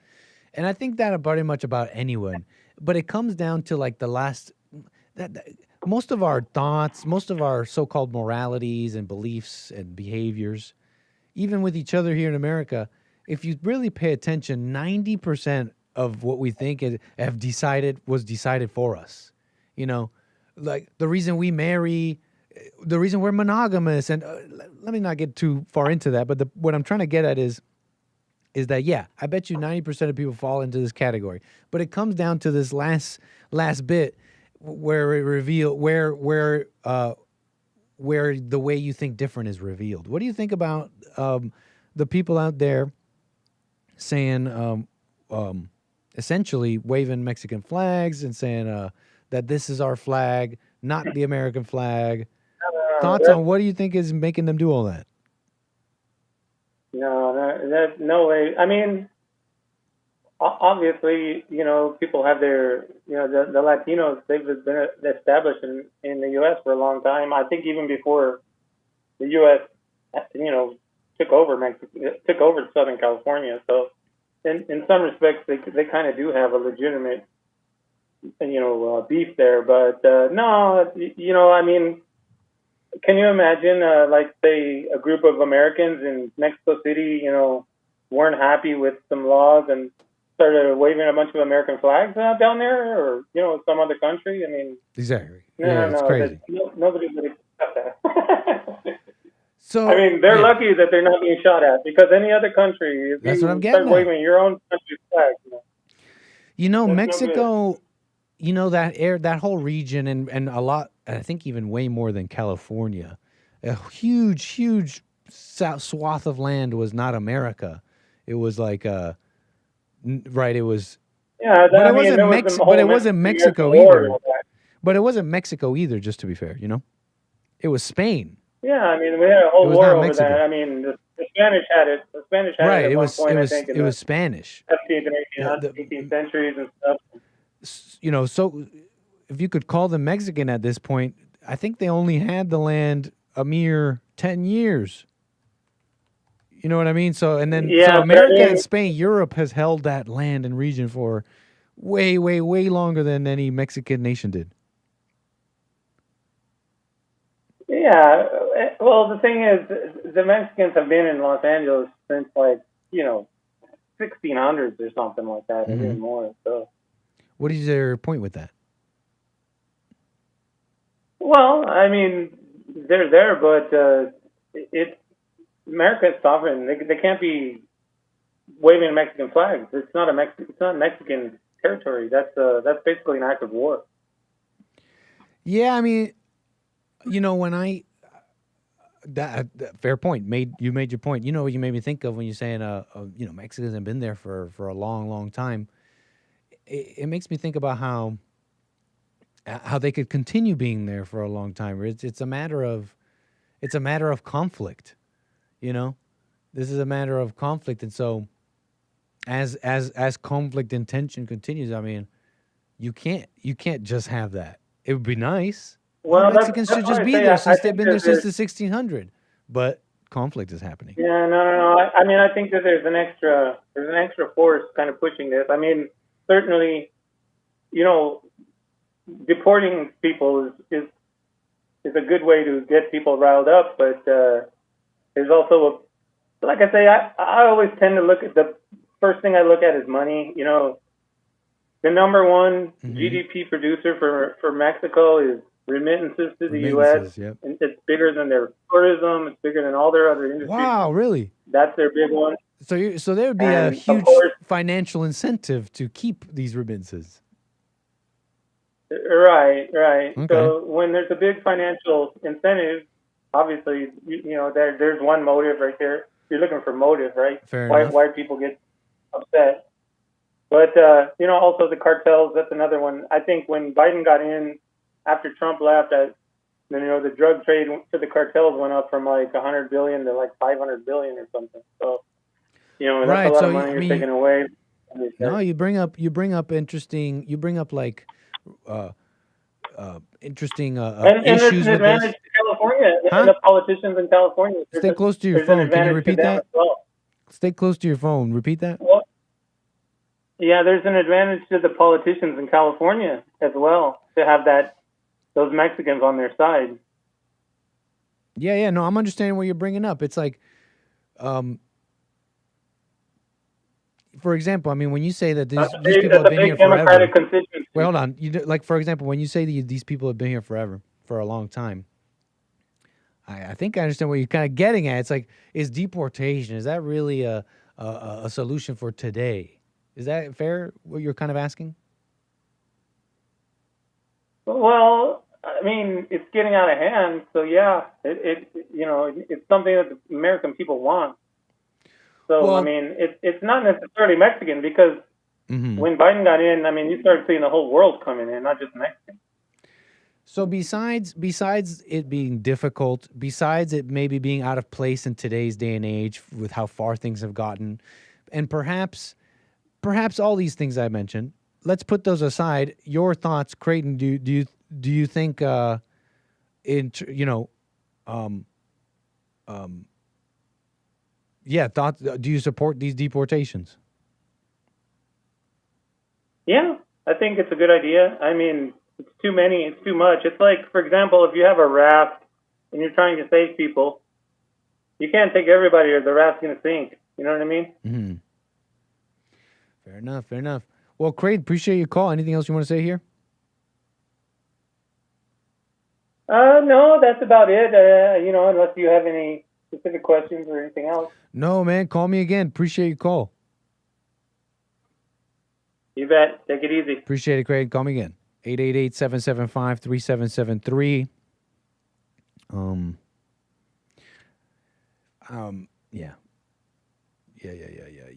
And I think that pretty much about anyone. But it comes down to like most of our thoughts, most of our so-called moralities and beliefs and behaviors, even with each other here in America, if you really pay attention, 90% of what we think was decided for us. Like the reason we marry, the reason we're monogamous, and let me not get too far into that, but what I'm trying to get at is that, yeah, I bet you 90% of people fall into this category. But it comes down to this last bit where it reveal where the way you think different is revealed. What do you think about the people out there saying, essentially waving Mexican flags and saying that this is our flag, not the American flag? Thoughts on what do you think is making them do all that? No way. I mean, obviously, people have their, the Latinos, they've been established in the U.S. for a long time. I think even before the U.S., took over Southern California. So in some respects, they kind of do have a legitimate, beef there. But no, I mean, can you imagine, say, a group of Americans in Mexico City, weren't happy with some laws and started waving a bunch of American flags down there, or some other country? I mean, exactly. No, it's crazy. Nobody would accept that. So I mean, they're lucky that they're not being shot at, because any other country, if that's you what I'm getting start at. waving your own country's flag, Mexico, that whole region and a lot, I think even way more than California, a huge swath of land was not America. It was like right. It was. Yeah, but it wasn't Mexico. But it wasn't Mexico either. But it wasn't Mexico either. Just to be fair, it was Spain. Yeah, I mean, we had a whole war over Mexico. that. I mean, the Spanish had it. The Spanish had right. it at one point, was. I think, It was Spanish. 17th and 18th centuries and stuff. So if you could call them Mexican at this point, I think they only had the land a mere 10 years. You know what I mean? So, and then so America and Spain, Europe has held that land and region for way longer than any Mexican nation did. Yeah, well, the thing is, the Mexicans have been in Los Angeles since 1600s or something like that, or even more. So, what is their point with that? Well, I mean, they're there, but America is sovereign. They can't be waving a Mexican flag. It's not Mexican territory. That's basically an act of war. Yeah, I mean, when that fair point. You made your point. You made me think of when you're saying, Mexicans have been there for a long time. It makes me think about how they could continue being there for a long time. It's a matter of conflict. This is a matter of conflict, and so as conflict and tension continues, I mean, you can't just have that. It would be nice. Well, Mexicans should just be there since they've been there since the 1600s. But conflict is happening. Yeah, no. I mean, I think that there's an extra force kind of pushing this. I mean, certainly, deporting people is a good way to get people riled up, but there's also like I say, I always tend to look at the first thing I look at is money. The number one GDP producer for Mexico is remittances to the U.S. Yep. And it's bigger than their tourism. It's bigger than all their other industries. Wow, really? That's their big one. So there would be a huge financial incentive to keep these remittances. Right. Okay. So when there's a big financial incentive, obviously, there's one motive right there. You're looking for motive, right? Fair enough. Why people get upset. But also the cartels. That's another one. I think when Biden got in, after Trump left, the drug trade to the cartels went up from like 100 billion to like 500 billion or something. So, that's Right, a lot so, of money I you're mean, taking away. No, you bring up interesting. You bring up like interesting and there's issues an with this. advantage to California Huh? and the politicians in California. Stay close to your there's an phone. Can you advantage repeat to them that? as well. Stay close to your phone. Repeat that. Well, yeah, there's an advantage to the politicians in California as well to have those Mexicans on their side. Yeah. No, I'm understanding what you're bringing up. It's like, for example, I mean, when you say that these people have been here forever. Wait, hold on. Like, for example, when you say that these people have been here forever, for a long time, I think I understand what you're kind of getting at. It's like, is deportation, is that really a solution for today? Is that fair, what you're kind of asking? Well, I mean, it's getting out of hand. So, yeah, it's something that the American people want. So, Well, I mean, it's not necessarily Mexican because when Biden got in, I mean, you started seeing the whole world coming in, not just Mexican. So besides it being difficult, besides it maybe being out of place in today's day and age with how far things have gotten, and perhaps all these things I mentioned, let's put those aside. Your thoughts, Creighton, do you think thoughts, do you support these deportations? Yeah, I think it's a good idea. I mean, it's too many, it's too much. It's like, for example, if you have a raft and you're trying to save people, you can't take everybody or the raft's going to sink. You know what I mean? Mm-hmm. Fair enough. Well, Creighton, appreciate your call. Anything else you want to say here? No, that's about it. Unless you have any specific questions or anything else. No, man. Call me again. Appreciate your call. You bet. Take it easy. Appreciate it, Craig. Call me again. 888-775-3773.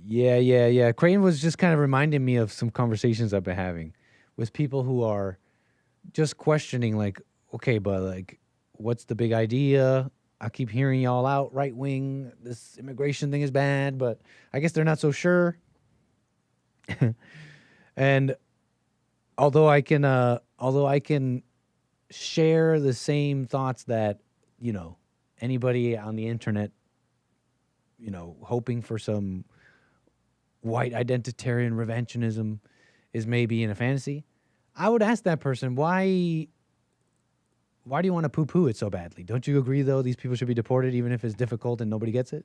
Yeah. Creighton was just kind of reminding me of some conversations I've been having with people who are just questioning, like, okay, but like, what's the big idea? I keep hearing y'all out, right wing, this immigration thing is bad, but I guess they're not so sure. And although I can share the same thoughts that, anybody on the internet, hoping for some white identitarian revisionism is maybe in a fantasy, I would ask that person, why do you want to poo-poo it so badly? Don't you agree, though, these people should be deported even if it's difficult and nobody gets it?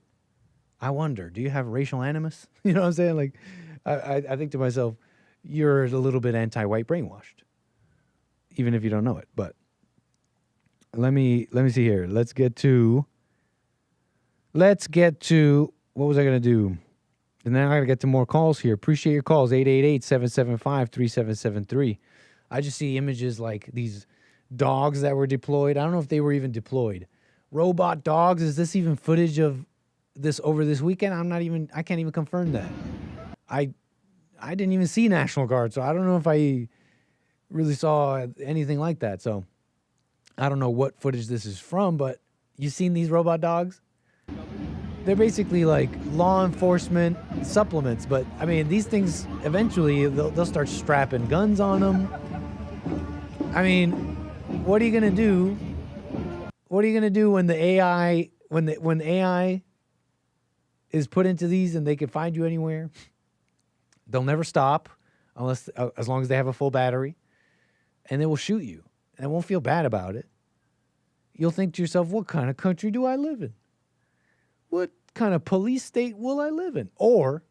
I wonder, do you have racial animus? You know what I'm saying? Like, I think to myself, you're a little bit anti-white brainwashed, even if you don't know it. But let me see here. Let's get to what was I going to do? And then I got to get to more calls here. Appreciate your calls. 888-775-3773. I just see images like these dogs that were deployed. I don't know if they were even deployed. Robot dogs. Is this even footage of this over this weekend? I can't even confirm that. I didn't even see National Guard, so I don't know if I really saw anything like that. So I don't know what footage this is from, but you seen these robot dogs? They're basically like law enforcement supplements, but I mean, these things eventually they'll start strapping guns on them. I mean, what are you gonna do? What are you gonna do when the AI when AI is put into these and they can find you anywhere? They'll never stop as long as they have a full battery, and they will shoot you, and won't feel bad about it. You'll think to yourself, what kind of country do I live in? What kind of police state will I live in? Or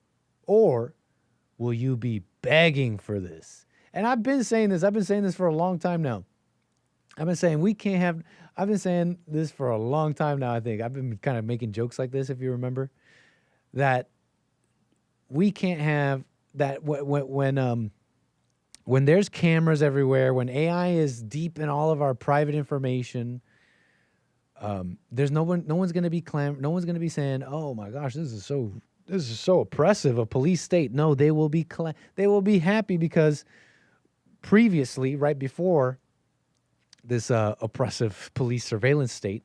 will you be begging for this? And I've been saying this for a long time now. I've been saying this for a long time now, I think. I've been kind of making jokes like this, if you remember, that we can't have that when there's cameras everywhere, when AI is deep in all of our private information, there's no one's going to be saying, "Oh my gosh, this this is so oppressive, a police state. No, they will be happy because previously, right before this oppressive police surveillance state,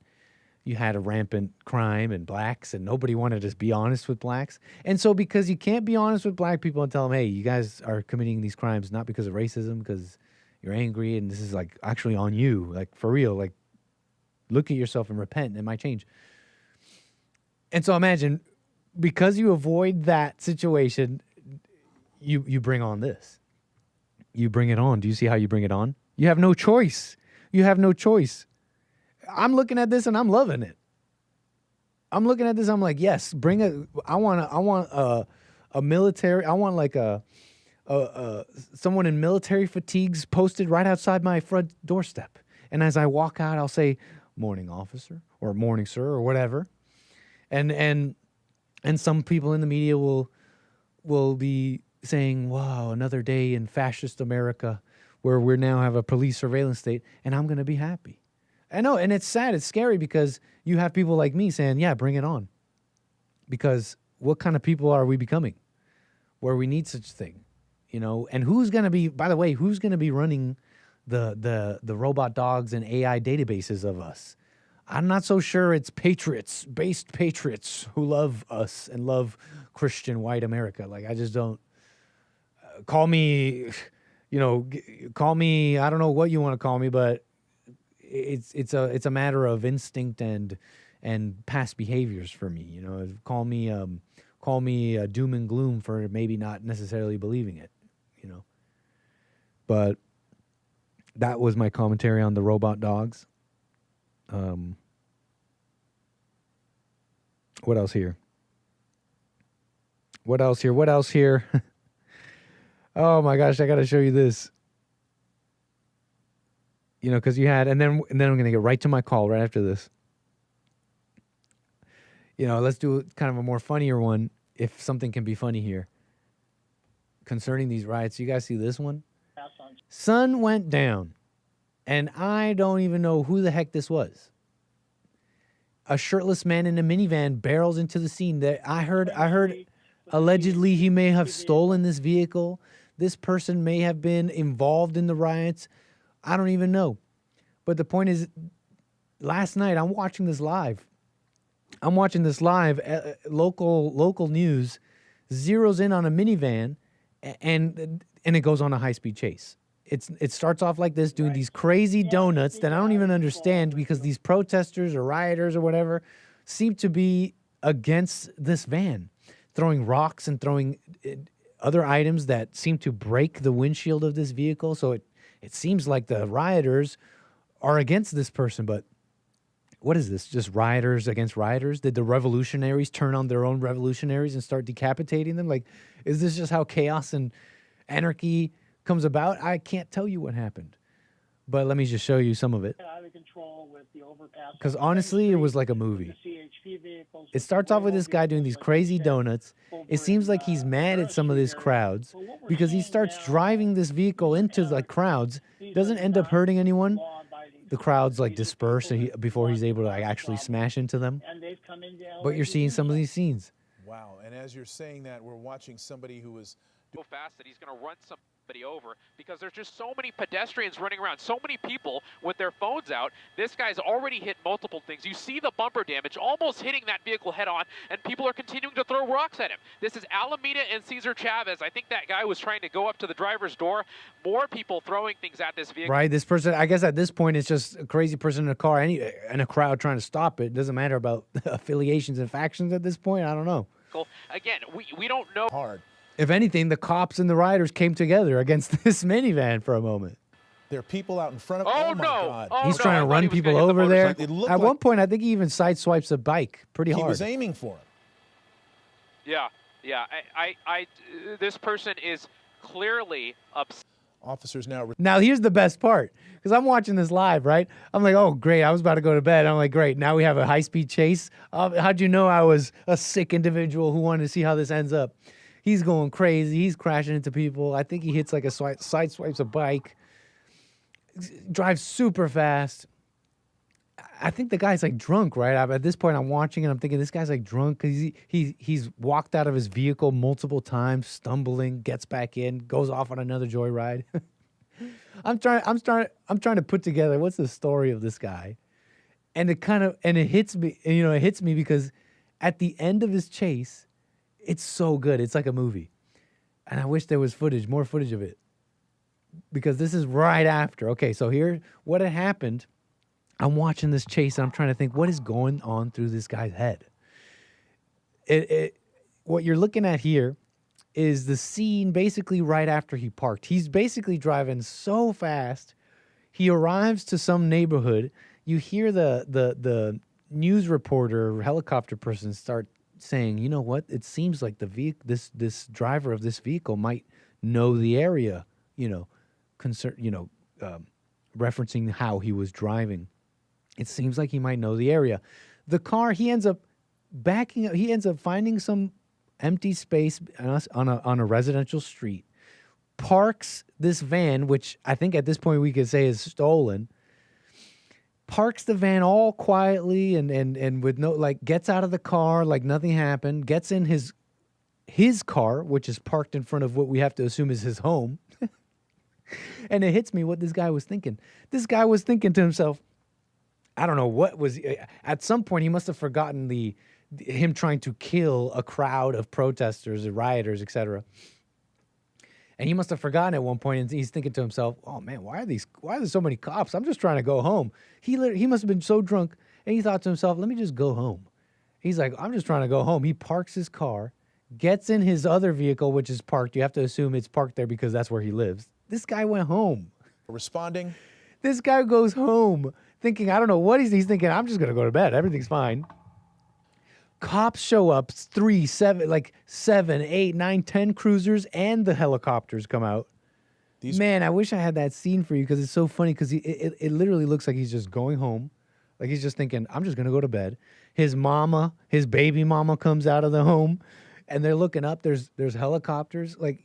you had a rampant crime and blacks, and nobody wanted to be honest with blacks. And so because you can't be honest with black people and tell them, hey, you guys are committing these crimes not because of racism, because you're angry, and this is like actually on you, like for real, like look at yourself and repent, and it might change. And so imagine, because you avoid that situation, you bring on this. You bring it on. Do you see how you bring it on? You have no choice. You have no choice. I'm looking at this and I'm loving it. I'm looking at this. I'm like, yes, bring it. I want a military. I want like someone in military fatigues posted right outside my front doorstep. And as I walk out, I'll say, "Morning, officer," or "Morning, sir," or whatever. And some people in the media will be saying, "Wow, another day in fascist America, where we now have a police surveillance state," and I'm going to be happy. I know, and it's sad, it's scary, because you have people like me saying, yeah, bring it on. Because what kind of people are we becoming where we need such a thing? You know, and who's going to be, by the way, who's going to be running the robot dogs and AI databases of us? I'm not so sure it's based patriots who love us and love Christian white America. Like, I just don't, call me, call me, I don't know what you want to call me, but it's a matter of instinct and past behaviors for me. You know, call me doom and gloom for maybe not necessarily believing it. You know, but that was my commentary on the robot dogs. What else here? What else here? Oh my gosh, I got to show you this. You know, because you had, and then I'm going to get right to my call right after this. You know, let's do kind of a more funnier one, if something can be funny here. Concerning these riots, you guys see this one? Sun went down, and I don't even know who the heck this was. A shirtless man in a minivan barrels into the scene. I heard allegedly he may have stolen this vehicle. This person may have been involved in the riots. I don't even know. But the point is, last night, I'm watching this live. Local news zeroes in on a minivan, and it goes on a high-speed chase. It starts off like this, doing these crazy donuts that I don't even understand, because these protesters or rioters or whatever seem to be against this van, throwing rocks and throwing other items that seem to break the windshield of this vehicle. So it seems like the rioters are against this person, but what is this? Just rioters against rioters? Did the revolutionaries turn on their own revolutionaries and start decapitating them? Like, is this just how chaos and anarchy comes about? I can't tell you what happened, but let me just show you some of it. Because honestly, it was like a movie. It starts off with this guy doing these crazy donuts. It seems like he's mad at some of these crowds because he starts driving this vehicle into like crowds. Doesn't end up hurting anyone. The crowds like disperse before he's able to like actually smash into them. But you're seeing some of these scenes. Wow, and as you're saying that, we're watching somebody who was so fast that he's going to run somebody over, because there's just so many pedestrians running around, so many people with their phones out. This guy's already hit multiple things. You see the bumper damage, almost hitting that vehicle head on, and people are continuing to throw rocks at him. This is Alameda and Cesar Chavez. I think that guy was trying to go up to the driver's door. More people throwing things at this vehicle. Right, this person, I guess at this point, it's just a crazy person in a car and a crowd trying to stop it. It doesn't matter about affiliations and factions at this point. I don't know. Again, we don't know. Hard. If anything, the cops and the rioters came together against this minivan for a moment. There are people out in front of. Oh, my God! He's trying to run people over there. At one point, I think he even sideswipes a bike pretty hard. He was aiming for him. Yeah. This person is clearly upset. Officers now. Now here's the best part, because I'm watching this live, right? I'm like, oh great, I was about to go to bed. I'm like, great, now we have a high-speed chase. How'd you know I was a sick individual who wanted to see how this ends up? He's going crazy. He's crashing into people. I think he hits like a sideswipes a bike. Drives super fast. I think the guy's like drunk, right? At this point, I'm watching and I'm thinking this guy's like drunk because he's walked out of his vehicle multiple times, stumbling, gets back in, goes off on another joyride. I'm trying to put together what's the story of this guy, and it hits me. And, it hits me because at the end of his chase, it's so good. It's like a movie, and I wish there was more footage of it, because this is right after. Okay, so here, what had happened. I'm watching this chase and I'm trying to think what is going on through this guy's head. What you're looking at here is the scene basically right after he parked. He's basically driving so fast. He arrives to some neighborhood. You hear the news reporter, helicopter person start saying, "You know what? It seems like this driver of this vehicle might know the area." Referencing how he was driving. It seems like he might know the area. The car, he ends up backing up. He ends up finding some empty space on a residential street, parks this van, which I think at this point we could say is stolen, parks the van all quietly and with no, gets out of the car like nothing happened, gets in his car, which is parked in front of what we have to assume is his home. And it hits me what this guy was thinking. This guy was thinking to himself, I don't know what was. At some point, he must have forgotten him trying to kill a crowd of protesters, rioters, etc. And he must have forgotten at one point, and he's thinking to himself, "Oh man, why are there so many cops? I'm just trying to go home." He must have been so drunk, and he thought to himself, "Let me just go home." He's like, "I'm just trying to go home." He parks his car, gets in his other vehicle, which is parked. You have to assume it's parked there because that's where he lives. This guy went home. Responding. This guy goes home thinking, I don't know what he's thinking. I'm just going to go to bed. Everything's fine. Cops show up, 7, 8, 9, 10 cruisers and the helicopters come out. Man, I wish I had that scene for you because it's so funny because it literally looks like he's just going home. Like he's just thinking, I'm just going to go to bed. His baby mama comes out of the home and they're looking up. There's helicopters. Like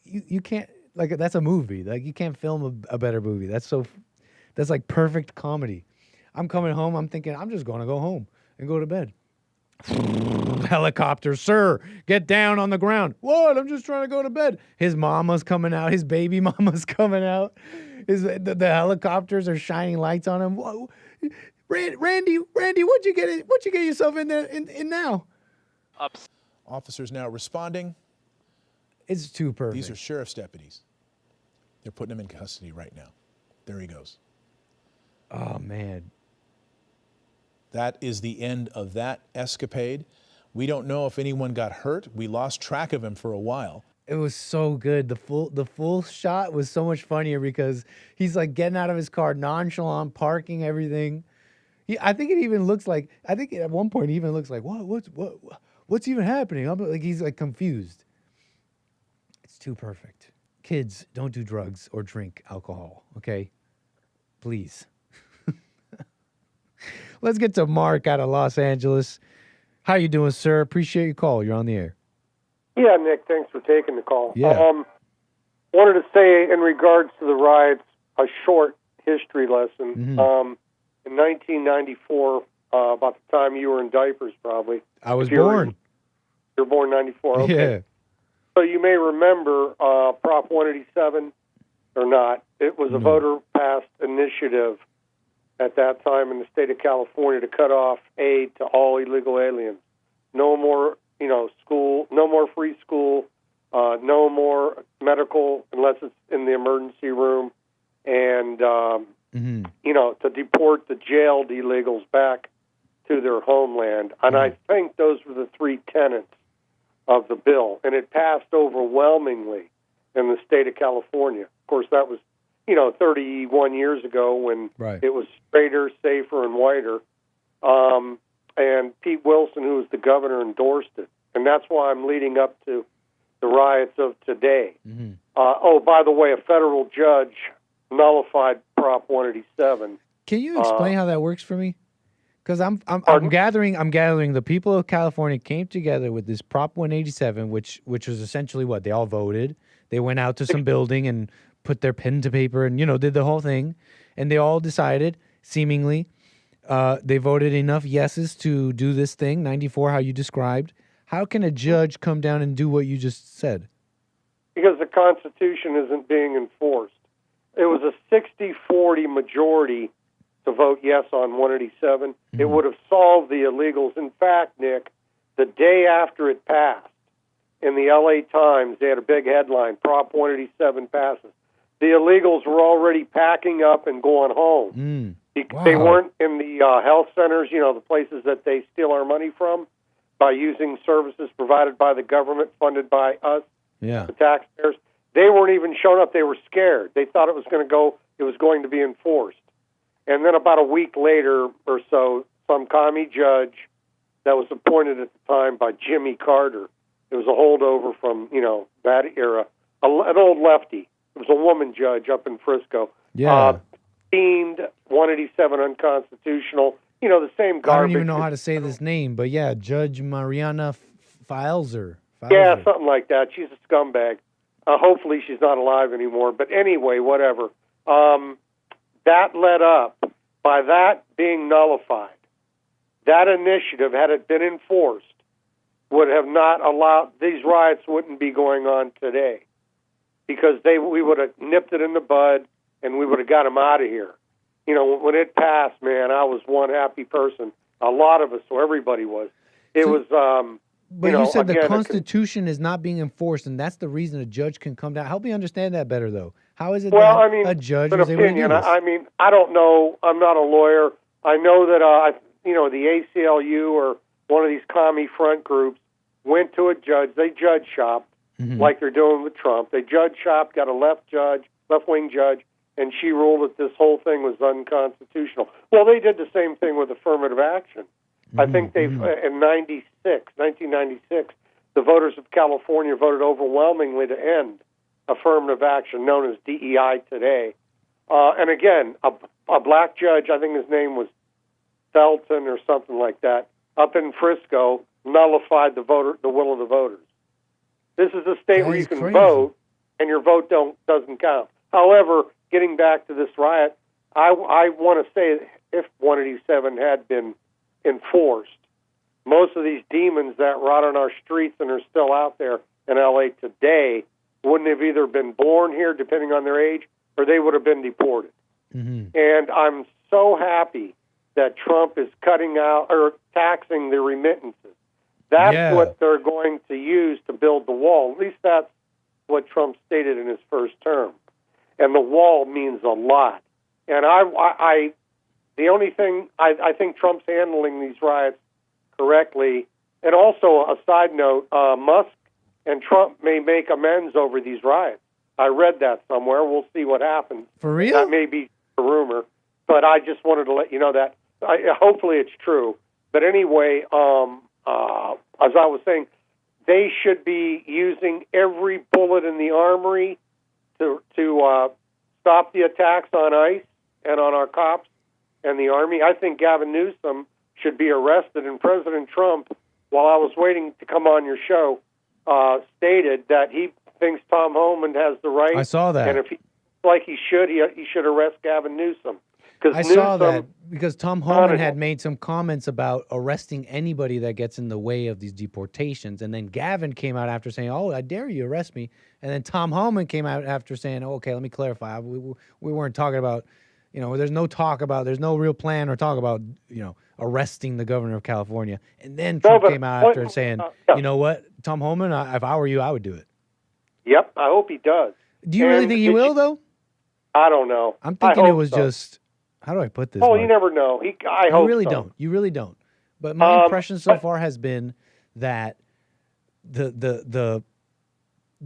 you can't, that's a movie. Like you can't film a better movie. That's like perfect comedy. I'm coming home. I'm thinking, I'm just going to go home and go to bed. Helicopter, sir, get down on the ground. What? I'm just trying to go to bed. His mama's coming out. His baby mama's coming out. The helicopters are shining lights on him. Whoa. Randy, what'd you get yourself in there in now? Officers now responding. It's too perfect. These are sheriff's deputies. They're putting him in custody right now. There he goes. Oh, man. That is the end of that escapade. We don't know if anyone got hurt. We lost track of him for a while. It was so good. The full shot was so much funnier because he's like getting out of his car, nonchalant, parking everything. I think at one point he even looks like, what's even happening? He's like confused. It's too perfect. Kids, don't do drugs or drink alcohol, okay? Please. Let's get to Mark out of Los Angeles. How you doing, sir? Appreciate your call. You're on the air. Yeah, Nick, thanks for taking the call. Yeah. Wanted to say in regards to the riots, a short history lesson. Mm-hmm. In 1994, about the time you were in diapers probably. I was born. You were born in 94, okay. Yeah. So you may remember Prop 187 or not. It was a voter-passed initiative at that time in the state of California to cut off aid to all illegal aliens. No more, school, no more free school, no more medical unless it's in the emergency room, and, to deport the jailed illegals back to their homeland. And I think those were the three tenets of the bill, and it passed overwhelmingly in the state of California. Of course, that was, 31 years ago when it was straighter, safer, and whiter. And Pete Wilson, who was the governor, endorsed it. And that's why I'm leading up to the riots of today. Mm-hmm. By the way, a federal judge nullified Prop 187. Can you explain how that works for me? Because I'm gathering the people of California came together with this Prop 187, which was essentially what they all voted. They went out to some building and put their pen to paper and did the whole thing, and they all decided seemingly They voted enough yeses to do this thing, 94, how you described. How can a judge come down and do what you just said? Because the Constitution isn't being enforced. It was a 60-40 majority to vote yes on 187. Mm-hmm. It would have solved the illegals. In fact, Nick, the day after it passed, in the LA Times, they had a big headline, Prop 187 passes. The illegals were already packing up and going home. Wow. They weren't in the health centers, the places that they steal our money from, by using services provided by the government, funded by us, the taxpayers. They weren't even showing up. They were scared. They thought it was going to be enforced. And then about a week later or so, some commie judge that was appointed at the time by Jimmy Carter, it was a holdover from, that era, an old lefty. It was a woman judge up in Frisco. Deemed 187 unconstitutional. The same garbage. I don't even know how to say this name, but Judge Mariana Filzer. Yeah, something like that. She's a scumbag. Hopefully she's not alive anymore. But anyway, whatever. That led up, by that being nullified, that initiative, had it been enforced, would have not allowed, these riots wouldn't be going on today. Because we would have nipped it in the bud, and we would have got them out of here. When it passed, man, I was one happy person. A lot of us, so everybody was. It was, But you said the Constitution is not being enforced, and that's the reason a judge can come down. Help me understand that better, though. How is it that a judge was able to do this? I don't know. I'm not a lawyer. I know that, the ACLU or one of these commie front groups went to a judge. They judge shopped, like they're doing with Trump. They judge shopped, got a left-wing judge, and she ruled that this whole thing was unconstitutional. Well, they did the same thing with affirmative action. I think in 1996, the voters of California voted overwhelmingly to end affirmative action, known as DEI today. And again, a black judge, I think his name was Felton or something like that, up in Frisco, nullified the will of the voters. This is a state where you can vote, and your vote doesn't count. However, getting back to this riot, I want to say if 187 had been enforced, most of these demons that rot on our streets and are still out there in LA today wouldn't have either been born here, depending on their age, or they would have been deported. And I'm so happy that Trump is cutting out or taxing the remittances. That's what they're going to use to build the wall. At least that's what Trump stated in his first term. And the wall means a lot. And the only thing, I think Trump's handling these riots correctly. And also, a side note, Musk and Trump may make amends over these riots. I read that somewhere. We'll see what happens. For real? That may be a rumor. But I just wanted to let you know that. Hopefully it's true. But anyway, as I was saying, they should be using every bullet in the armory to stop the attacks on ICE and on our cops and the Army. I think Gavin Newsom should be arrested, and President Trump, while I was waiting to come on your show, stated that he thinks Tom Homan has the right. I saw that. And if he should arrest Gavin Newsom. I saw that because Tom Homan had made some comments about arresting anybody that gets in the way of these deportations. And then Gavin came out after saying, I dare you arrest me. And then Tom Homan came out after saying, okay, let me clarify. We weren't talking about, there's no real plan or talk about, arresting the governor of California. And then Trump came out after saying, you know what, Tom Homan, if I were you, I would do it. Yep, I hope he does. Do you really think he will, though? I don't know. I'm thinking it was just... How do I put this? Oh, you never know. I hope you really so. don't. You really don't. But my impression so far has been that the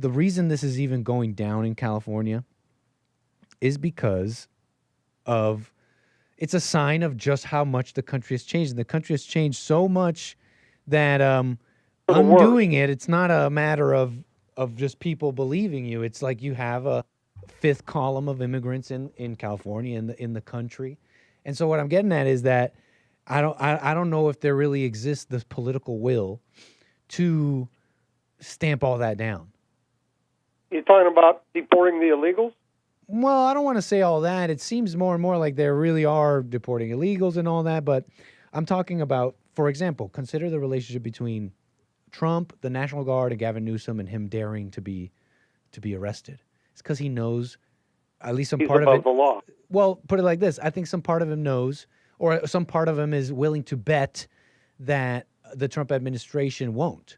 reason this is even going down in California is because of it's a sign of just how much the country has changed. And the country has changed so much that undoing it, it's not a matter of just people believing you. It's like you have a fifth column of immigrants in California in the country. And so what I'm getting at is that I don't know if there really exists this political will to stamp all that down. You're talking about deporting the illegals? Well, I don't want to say all that. It seems more and more like they really are deporting illegals and all that. But I'm talking about, for example, consider the relationship between Trump, the National Guard, and Gavin Newsom, and him daring to be arrested. It's because he knows, at least some part of it. The law. Well, put it like this: I think some part of him knows, or some part of him is willing to bet that the Trump administration won't.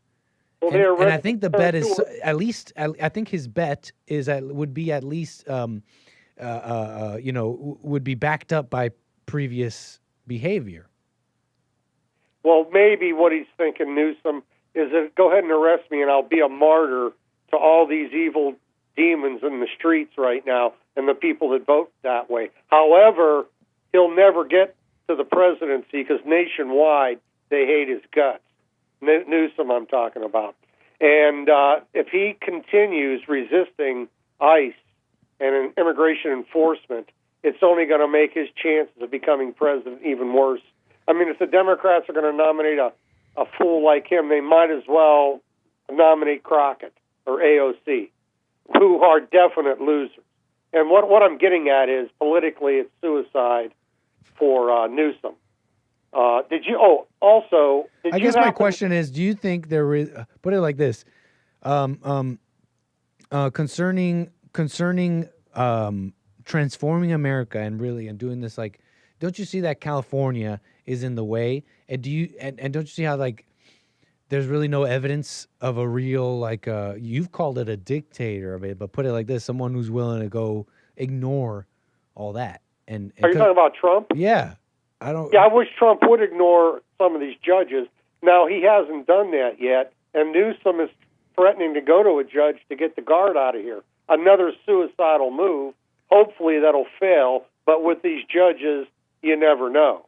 Well, and I think the bet is at least. I think his bet would be at least, would be backed up by previous behavior. Well, maybe what he's thinking, Newsom, is that go ahead and arrest me, and I'll be a martyr to all these evil demons in the streets right now and the people that vote that way. However, he'll never get to the presidency because nationwide they hate his guts. Newsom, I'm talking about. And if he continues resisting ICE and immigration enforcement, it's only going to make his chances of becoming president even worse. I mean, if the Democrats are going to nominate a fool like him, they might as well nominate Crockett or AOC, who are definite losers. And what I'm getting at is politically it's suicide for Newsom. I guess my question is, do you think there is, put it like this, concerning transforming America and doing this, like, don't you see that California is in the way? And don't you see how, like, there's really no evidence of a real, like, you've called it a dictator, but put it like this, someone who's willing to go ignore all that. And are you talking about Trump? Yeah. I wish Trump would ignore some of these judges. Now, he hasn't done that yet, and Newsom is threatening to go to a judge to get the guard out of here. Another suicidal move. Hopefully that'll fail, but with these judges, you never know.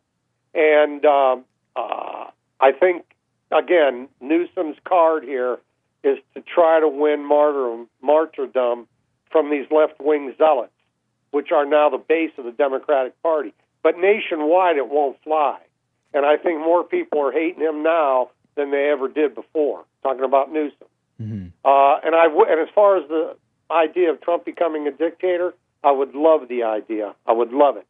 And I think, again, Newsom's card here is to try to win martyrdom from these left-wing zealots, which are now the base of the Democratic Party. But nationwide, it won't fly. And I think more people are hating him now than they ever did before, talking about Newsom. Mm-hmm. And as far as the idea of Trump becoming a dictator, I would love the idea. I would love it.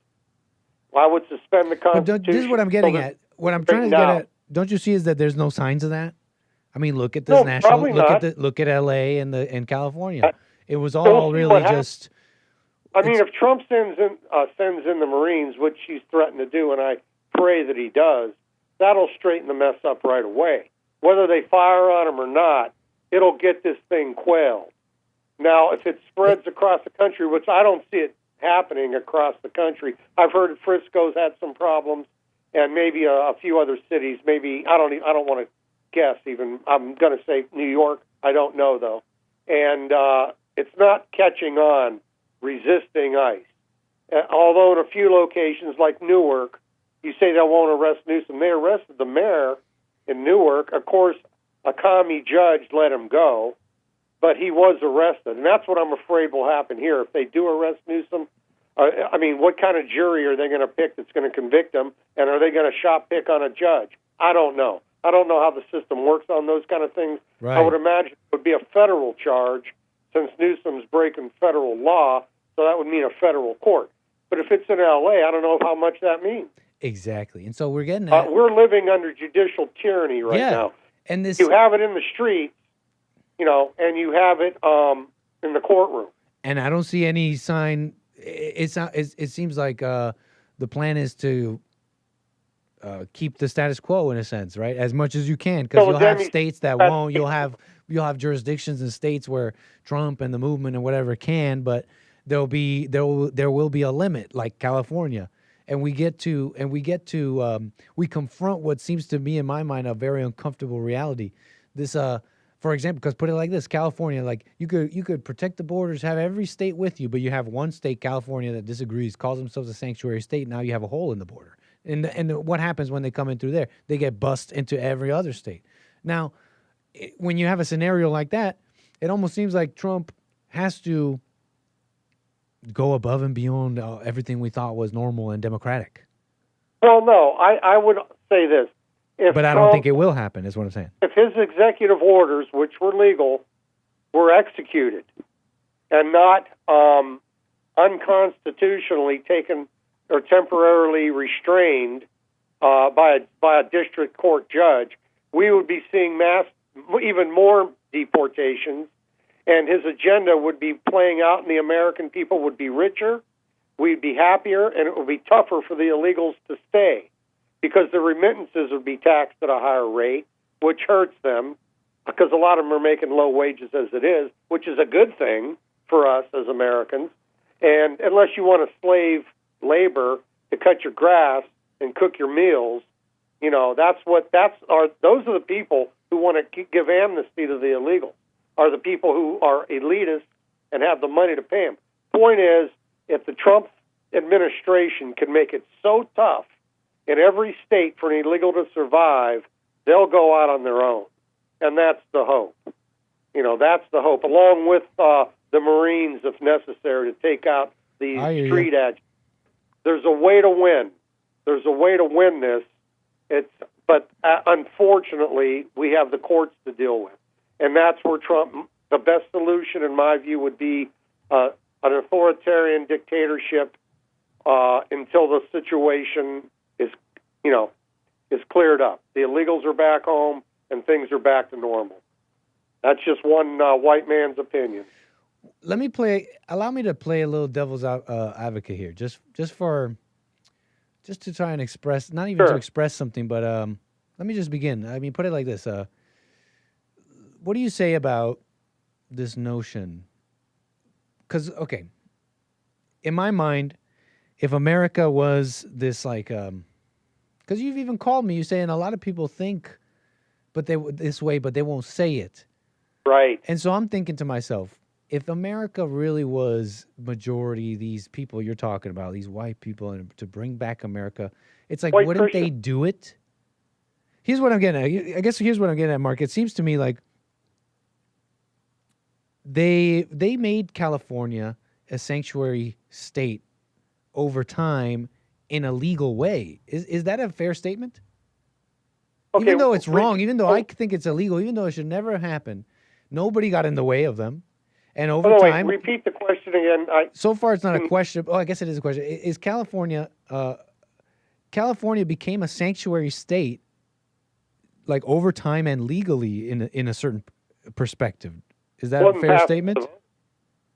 I would suspend the Constitution. This is what I'm getting at. What I'm trying to get at, don't you see, is that there's no signs of that? I mean, look at this look at LA and California. It was all really just. I mean, if Trump sends in the Marines, which he's threatened to do, and I pray that he does, that'll straighten the mess up right away. Whether they fire on him or not, it'll get this thing quailed. Now, if it spreads across the country, which I don't see it happening across the country, I've heard Frisco's had some problems, and maybe a few other cities. Maybe I don't want to guess. Even I'm going to say New York. I don't know though, and it's not catching on. Resisting ICE. Although in a few locations like Newark, you say they won't arrest Newsom. They arrested the mayor in Newark. Of course, a commie judge let him go, but he was arrested. And that's what I'm afraid will happen here. If they do arrest Newsom, I mean, what kind of jury are they going to pick that's going to convict him? And are they going to shot pick on a judge? I don't know. I don't know how the system works on those kind of things. Right. I would imagine it would be a federal charge since Newsom's breaking federal law. So that would mean a federal court. But if it's in L.A., I don't know how much that means. Exactly. And so we're getting at... we're living under judicial tyranny right now. And this... You have it in the streets, and you have it in the courtroom. And I don't see any sign... It seems like the plan is to keep the status quo in a sense, right? As much as you can, because you'll have states that won't. You'll have jurisdictions in states where Trump and the movement and whatever can, but... there will be a limit, like California, and we confront what seems to me, in my mind, a very uncomfortable reality. This, for example, because put it like this, California, like you could protect the borders, have every state with you, but you have one state, California, that disagrees, calls themselves a sanctuary state. Now you have a hole in the border, and what happens when they come in through there? They get bussed into every other state. Now, when you have a scenario like that, it almost seems like Trump has to go above and beyond everything we thought was normal and democratic. Well, no, I would say this. But I don't think it will happen, is what I'm saying. If his executive orders, which were legal, were executed and not unconstitutionally taken or temporarily restrained by a district court judge, we would be seeing even more deportations, and his agenda would be playing out, and the American people would be richer, we'd be happier, and it would be tougher for the illegals to stay because the remittances would be taxed at a higher rate, which hurts them because a lot of them are making low wages as it is, which is a good thing for us as Americans. And unless you want to slave labor to cut your grass and cook your meals, those are the people who want to give amnesty to the illegals, are the people who are elitists and have the money to pay them. Point is, if the Trump administration can make it so tough in every state for an illegal to survive, they'll go out on their own. And that's the hope. That's the hope, along with the Marines, if necessary, to take out these street agitators. There's a way to win. There's a way to win this. But unfortunately, we have the courts to deal with. And that's where the best solution, in my view, would be an authoritarian dictatorship until the situation is cleared up. The illegals are back home and things are back to normal. That's just one white man's opinion. Allow me to play a little devil's advocate here, just to try and express, not even to express something, but let me just begin. I mean, put it like this. What do you say about this notion? Because, okay, in my mind, if America was this because you've even called me, you're saying a lot of people think this way, but they won't say it. Right. And so I'm thinking to myself, if America really was majority, these people you're talking about, these white people, and to bring back America, it's like, wouldn't they do it? Here's what I'm getting at. I guess here's what I'm getting at, Mark. It seems to me like they made California a sanctuary state over time in a legal way. Is that a fair statement? Okay, even though it's wrong, even though I think it's illegal, even though it should never happen, nobody got in the way of them. And over time... repeat the question again. So far, it's not a question. Oh, I guess it is a question. Is California... California became a sanctuary state like over time and legally in a certain perspective. Is that a fair statement?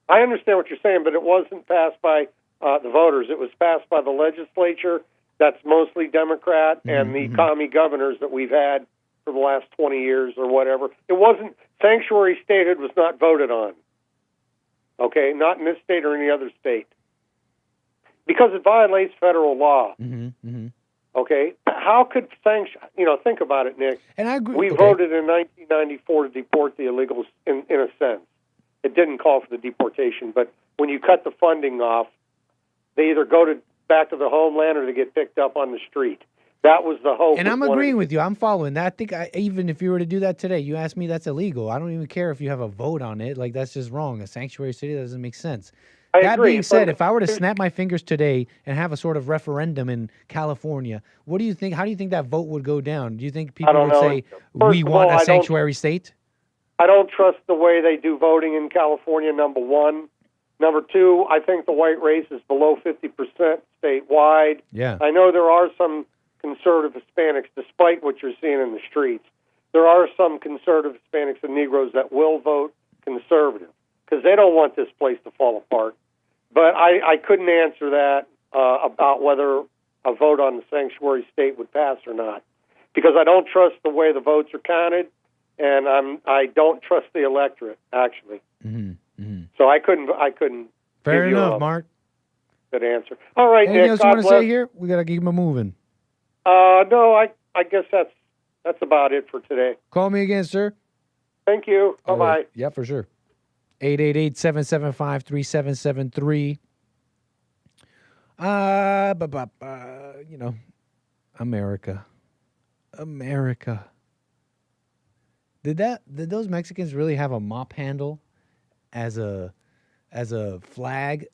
I understand what you're saying, but it wasn't passed by the voters. It was passed by the legislature. That's mostly Democrat and the commie governors that we've had for the last 20 years or whatever. It wasn't, sanctuary statehood was not voted on. Okay, not in this state or any other state. Because it violates federal law. Okay, how could think about it, Nick. And I agree. We voted in 1994 to deport the illegals in a sense. It didn't call for the deportation, but when you cut the funding off, they either go back to the homeland or they get picked up on the street. That was the hope. And I'm agreeing with you. I'm following that. I think even if you were to do that today, you ask me, that's illegal. I don't even care if you have a vote on it. Like, that's just wrong. A sanctuary city doesn't make sense. That being said, if I were to snap my fingers today and have a sort of referendum in California, what do you think? How do you think that vote would go down? Do you think people would say, we want a sanctuary state? I don't trust the way they do voting in California, number one. Number two, I think the white race is below 50% statewide. Yeah. I know there are some conservative Hispanics, despite what you're seeing in the streets. There are some conservative Hispanics and Negroes that will vote conservative because they don't want this place to fall apart. But I couldn't answer that about whether a vote on the sanctuary state would pass or not, because I don't trust the way the votes are counted, and I don't trust the electorate actually. So I couldn't. Fair enough, Mark. Good answer. All right, anything Nick. else you want to say here? We gotta keep them moving. No, I guess that's about it for today. Call me again, sir. Thank you. Bye bye. Yeah, for sure. 888-775-3773. America. Did those Mexicans really have a mop handle as a flag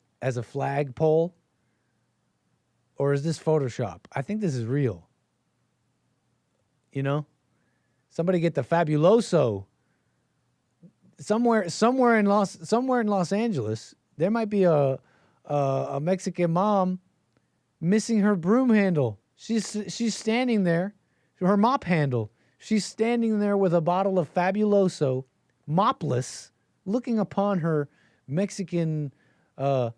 pole? Or is this Photoshop? I think this is real. Somebody get the Fabuloso. Somewhere in Los Angeles, there might be a a Mexican mom missing her broom handle. She's standing there, her mop handle. She's standing there with a bottle of Fabuloso, mopless, looking upon her Mexican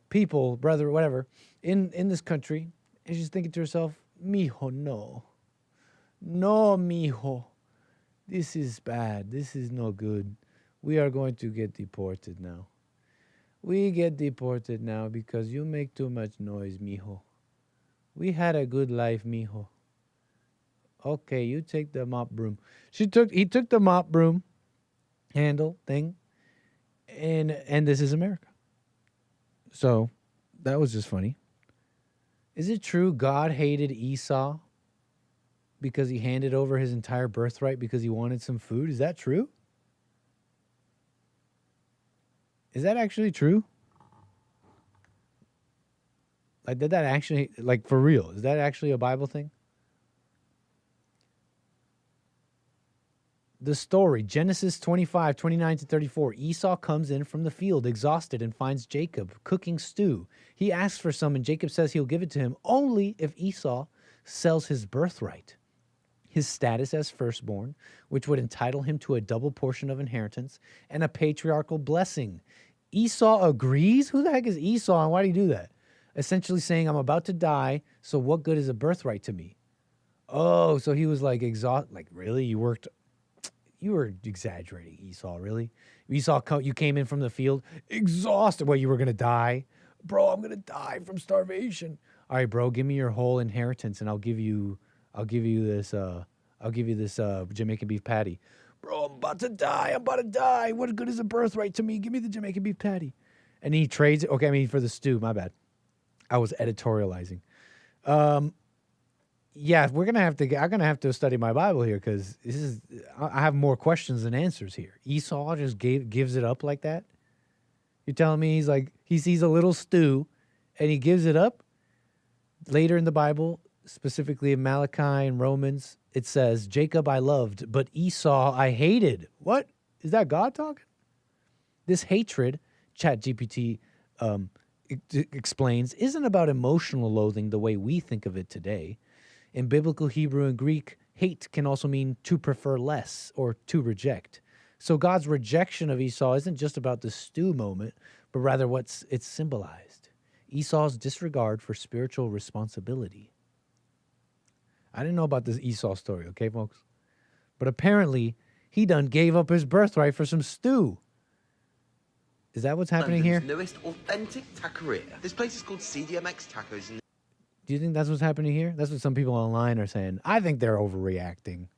people, brother, whatever, in this country. And she's thinking to herself, mijo, no, mijo. This is bad. This is no good. We are going to get deported now. We get deported now because you make too much noise, mijo. We had a good life, mijo. Okay, you take the mop broom. He took the mop broom handle thing, and this is America. So that was just funny. Is it true God hated Esau because he handed over his entire birthright because he wanted some food? Is that true? Is that actually true? Like, did that actually, like, for real? Is that actually a Bible thing? The story, Genesis 25, 29 to 34. Esau comes in from the field, exhausted, and finds Jacob cooking stew. He asks for some, and Jacob says he'll give it to him only if Esau sells his birthright, his status as firstborn, which would entitle him to a double portion of inheritance and a patriarchal blessing. Esau agrees? Who the heck is Esau, and why do you do that? Essentially saying, I'm about to die, so what good is a birthright to me? Oh, so he was like exhausted. Like, really? You were exaggerating, Esau, really? Esau, you came in from the field exhausted. What, you were going to die? Bro, I'm going to die from starvation. All right, bro, give me your whole inheritance and I'll give you this Jamaican beef patty. Bro, I'm about to die. What good is a birthright to me? Give me the Jamaican beef patty. And he trades it. Okay, I mean, for the stew, my bad. I was editorializing. Yeah, I'm gonna have to study my Bible here because I have more questions than answers here. Esau just gives it up like that. You're telling me he sees a little stew and he gives it up? Later in the Bible, specifically in Malachi and Romans, it says, Jacob I loved, but Esau I hated. What? Is that God talking? This hatred, ChatGPT explains, isn't about emotional loathing the way we think of it today. In biblical Hebrew and Greek, hate can also mean to prefer less or to reject. So God's rejection of Esau isn't just about the stew moment, but rather it's symbolized. Esau's disregard for spiritual responsibility. I didn't know about this Esau story, okay, folks? But apparently, he done gave up his birthright for some stew. Is that what's happening here? Newest authentic taqueria. This place is called CDMX Tacos. Do you think that's what's happening here? That's what some people online are saying. I think they're overreacting.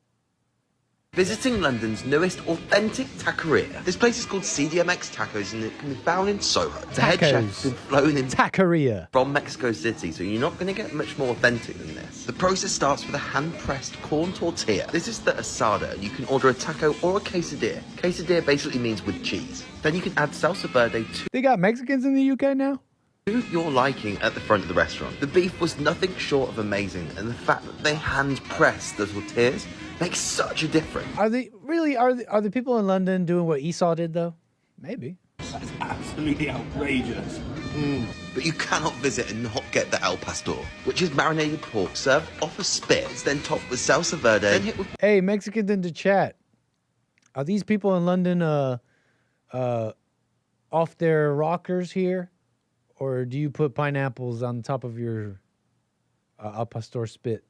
Visiting London's newest authentic taqueria. This place is called CDMX Tacos and it can be found in Soho. The head chef's been flown in taqueria from Mexico City, so you're not going to get much more authentic than this. The process starts with a hand-pressed corn tortilla. This is the asada. You can order a taco or a quesadilla. Quesadilla basically means with cheese. Then you can add salsa verde to... They got Mexicans in the UK now? Your liking at the front of the restaurant. The beef was nothing short of amazing, and the fact that they hand-pressed the tortillas makes such a difference. Are the people in London doing what Esau did, though? Maybe. That's absolutely outrageous. But you cannot visit and not get the El Pastor, which is marinated pork served off a spit. It's then topped with salsa verde. Then hit with... Hey, Mexicans in the chat. Are these people in London off their rockers here? Or do you put pineapples on top of your al pastor spit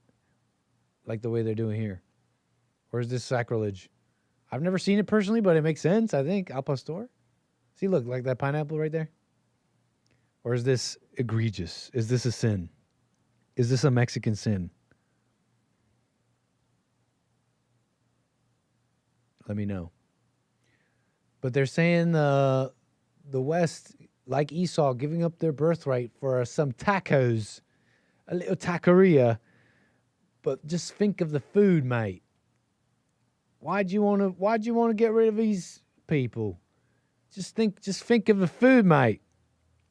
like the way they're doing here? Or is this sacrilege? I've never seen it personally, but it makes sense, I think. Al pastor? See, look, like that pineapple right there? Or is this egregious? Is this a sin? Is this a Mexican sin? Let me know. But they're saying the West... like Esau, giving up their birthright for some tacos, a little taqueria. But just think of the food, mate. Why'd you want to get rid of these people? Just think of the food, mate.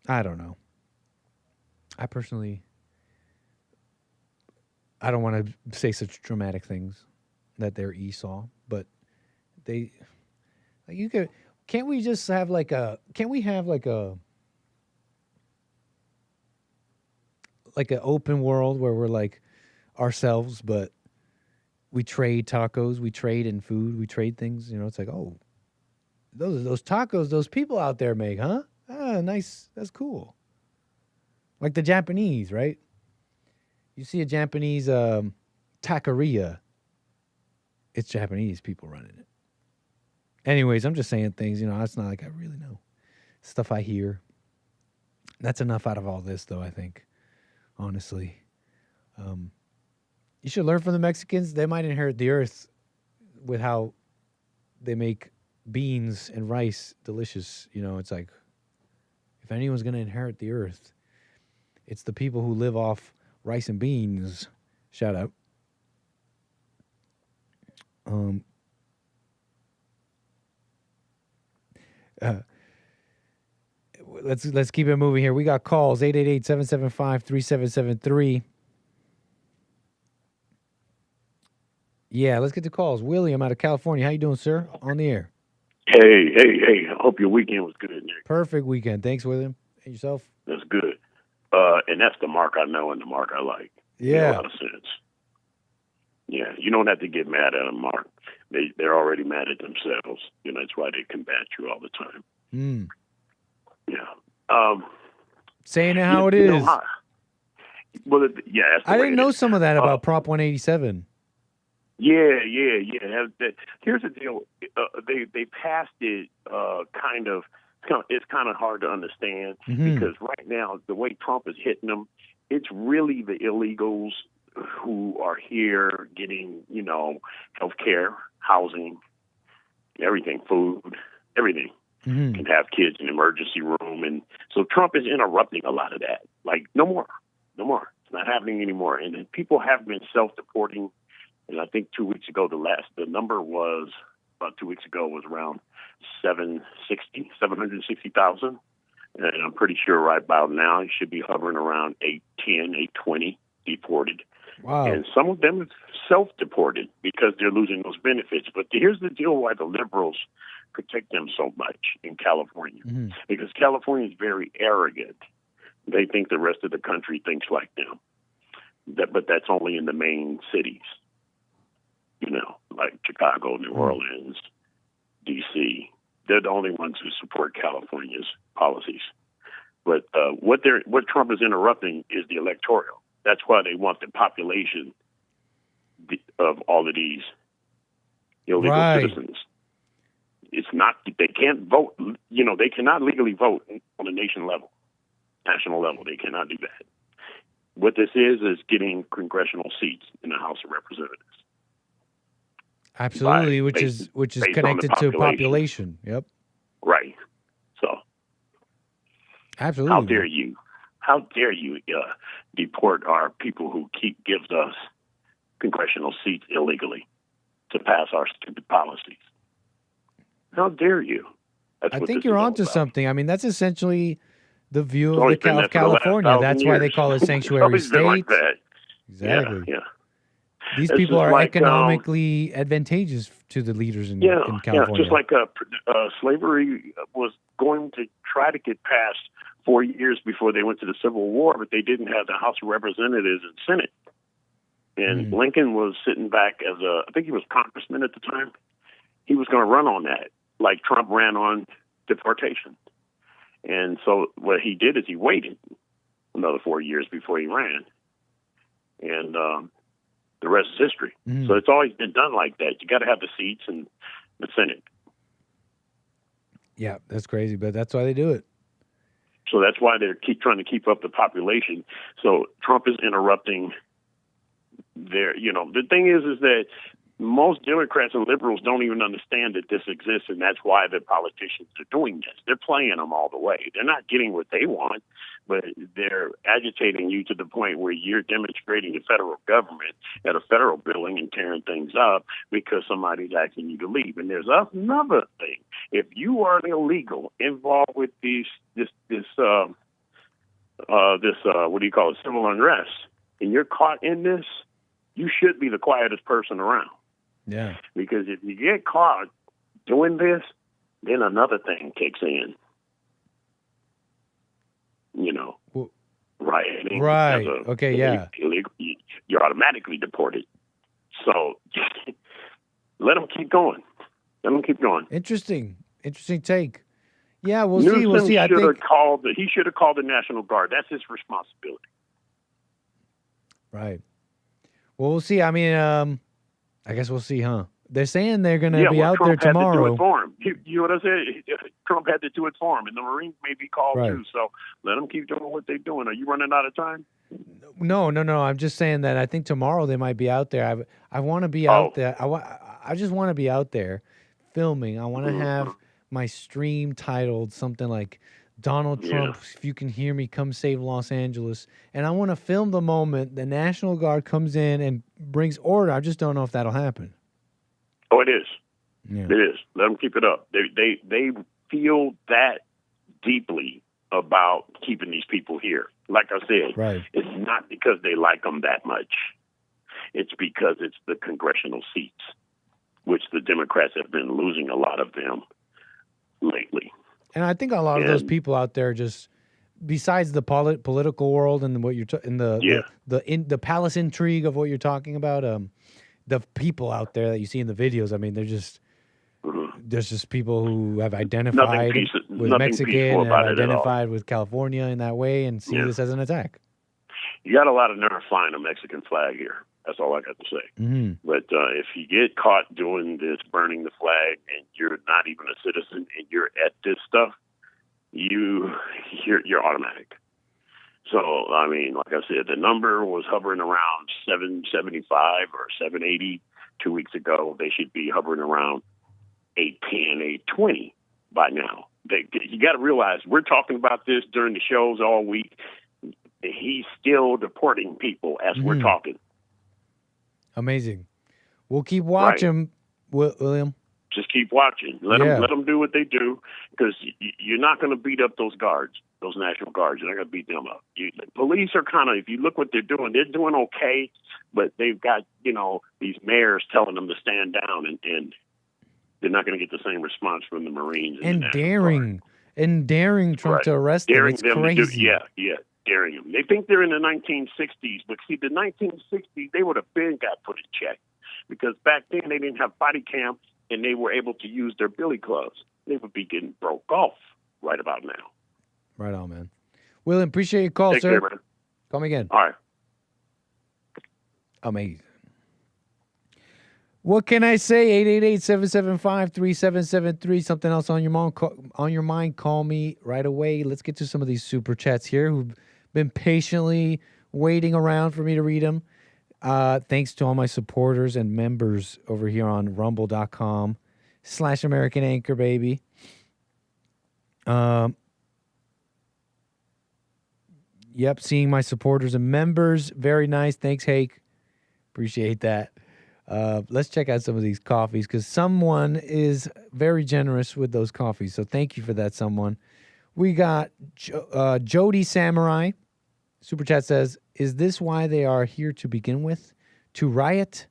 I don't know. I personally, I don't want to say such dramatic things that they're Esau, but they, like, you could. Can't we just have like a? Can't we have like a like an open world where we're like ourselves, but we trade tacos, we trade in food, we trade things. You know, it's like, oh, those tacos those people out there make, huh? Ah, nice. That's cool. Like the Japanese, right? You see a Japanese taqueria. It's Japanese people running it. Anyways, I'm just saying things, you know, it's not like I really know. Stuff I hear. That's enough out of all this, though, I think, honestly. You should learn from the Mexicans. They might inherit the earth with how they make beans and rice delicious. You know, it's like, if anyone's going to inherit the earth, it's the people who live off rice and beans. Shout out. Let's keep it moving here. We got calls 888-775-3773. Yeah, let's get to calls. William out of California. How you doing, sir? On the air. Hey. I hope your weekend was good, Nick. Perfect weekend. Thanks, William. And yourself? That's good. And that's the mark I know and the mark I like. Yeah. Makes a lot of sense. Yeah, you don't have to get mad at them, Mark. They're already mad at themselves. You know, that's why they combat you all the time. Yeah. Saying it how it is. That's the I way didn't it know is. some of that about Prop 187. Yeah. Here's the deal. They passed it kind of. It's kind of hard to understand because right now the way Trump is hitting them, it's really the illegals who are here getting, you know, health care, housing, everything, food, everything. Can have kids in the emergency room. And so Trump is interrupting a lot of that. Like, no more. It's not happening anymore. And then people have been self-deporting. And I think 2 weeks ago, the number was, about 2 weeks ago, was around 760,000. And I'm pretty sure right about now it should be hovering around 810, 820 deported. Wow. And some of them have self-deported because they're losing those benefits. But here's the deal why the liberals protect them so much in California. Because California is very arrogant. They think the rest of the country thinks like them. But that's only in the main cities. You know, like Chicago, New Orleans, D.C. They're the only ones who support California's policies. But what Trump is interrupting is the electoral. That's why they want the population of all of these illegal citizens. It's not, they can't vote, you know, they cannot legally vote on a national level. They cannot do that. What this is getting congressional seats in the House of Representatives. Absolutely, which is connected to population. Yep. Right. So. Absolutely. How dare you deport our people who gives us congressional seats illegally to pass our stupid policies? How dare you? I think you're onto something. I mean, that's essentially the view of California. That's why they call it sanctuary state. Like that. Exactly. Yeah. These people are economically advantageous to the leaders in California. Yeah, just like slavery was going to try to get passed 4 years before they went to the Civil War, but they didn't have the House of Representatives and Senate. And Lincoln was sitting back as I think he was congressman at the time. He was going to run on that, like Trump ran on deportation. And so what he did is he waited another 4 years before he ran. And the rest is history. So it's always been done like that. You got to have the seats in the Senate. Yeah, that's crazy, but that's why they do it. So that's why they're trying to keep up the population. So Trump is interrupting their, you know, the thing is that most Democrats and liberals don't even understand that this exists, and that's why the politicians are doing this. They're playing them all the way. They're not getting what they want, but they're agitating you to the point where you're demonstrating the federal government at a federal building and tearing things up because somebody's asking you to leave. And there's another thing. If you are an illegal involved with this what do you call it, civil unrest, and you're caught in this, you should be the quietest person around. Yeah. Because if you get caught doing this, then another thing kicks in. You know, rioting. Right. Okay, yeah. Illegal, you're automatically deported. So let them keep going. Let them keep going. Interesting take. Yeah, we'll Newsom see. We'll see. I think he should have called the National Guard. That's his responsibility. Right. Well, we'll see. I mean, I guess we'll see, huh? They're saying they're going to be out Trump there tomorrow. Had to do it for him. You know what I said? Trump had to do it for him, and the Marines may be called too. So let them keep doing what they're doing. Are you running out of time? No. I'm just saying that I think tomorrow they might be out there. I want to be out there. I just want to be out there filming. I want to have my stream titled something like Donald Trump, if you can hear me, come save Los Angeles. And I want to film the moment the National Guard comes in and brings order. I just don't know if that'll happen. Oh, it is. Yeah. It is. Let them keep it up. They feel that deeply about keeping these people here. Like I said, it's not because they like them that much. It's because it's the congressional seats, which the Democrats have been losing a lot of them lately. And I think a lot of those people out there, just besides the political world and what you're in the palace intrigue of what you're talking about, the people out there that you see in the videos, I mean, they're just there's just people who have identified with Mexican and have identified with California in that way and see this as an attack. You got a lot of nerve flying a Mexican flag here. That's all I got to say. Mm-hmm. But if you get caught doing this, burning the flag, and you're not even a citizen, and you're at this stuff, you're automatic. So, I mean, like I said, the number was hovering around 775 or 780 2 weeks ago. They should be hovering around 810, 820 by now. You got to realize we're talking about this during the shows all week. He's still deporting people as we're talking. Amazing. We'll keep watching, William. Just keep watching. Let them do what they do, because you're not going to beat up those guards, those National Guards. You're not going to beat them up. Police are kind of, if you look what they're doing okay, but they've got, these mayors telling them to stand down, and they're not going to get the same response from the Marines. And daring Trump to arrest them. It's crazy. Daring them. They think they're in the 1960s, but see, the 1960s, they would have got put in check, because back then they didn't have body cam, and they were able to use their billy clubs. They would be getting broke off right about now. Right on, man. William, appreciate your call, Take sir. care, man. Call me again. All right. Amazing. What can I say? 888-775-3773. Something else on your mind? Call me right away. Let's get to some of these super chats here who've been patiently waiting around for me to read them. Thanks to all my supporters and members over here on rumble.com/American Anchor, baby. Yep, seeing my supporters and members. Very nice. Thanks, Hake. Appreciate that. Let's check out some of these coffees, because someone is very generous with those coffees. So thank you for that, someone. We got Jody Samurai. Super Chat says, is this why they are here to begin with? To riot?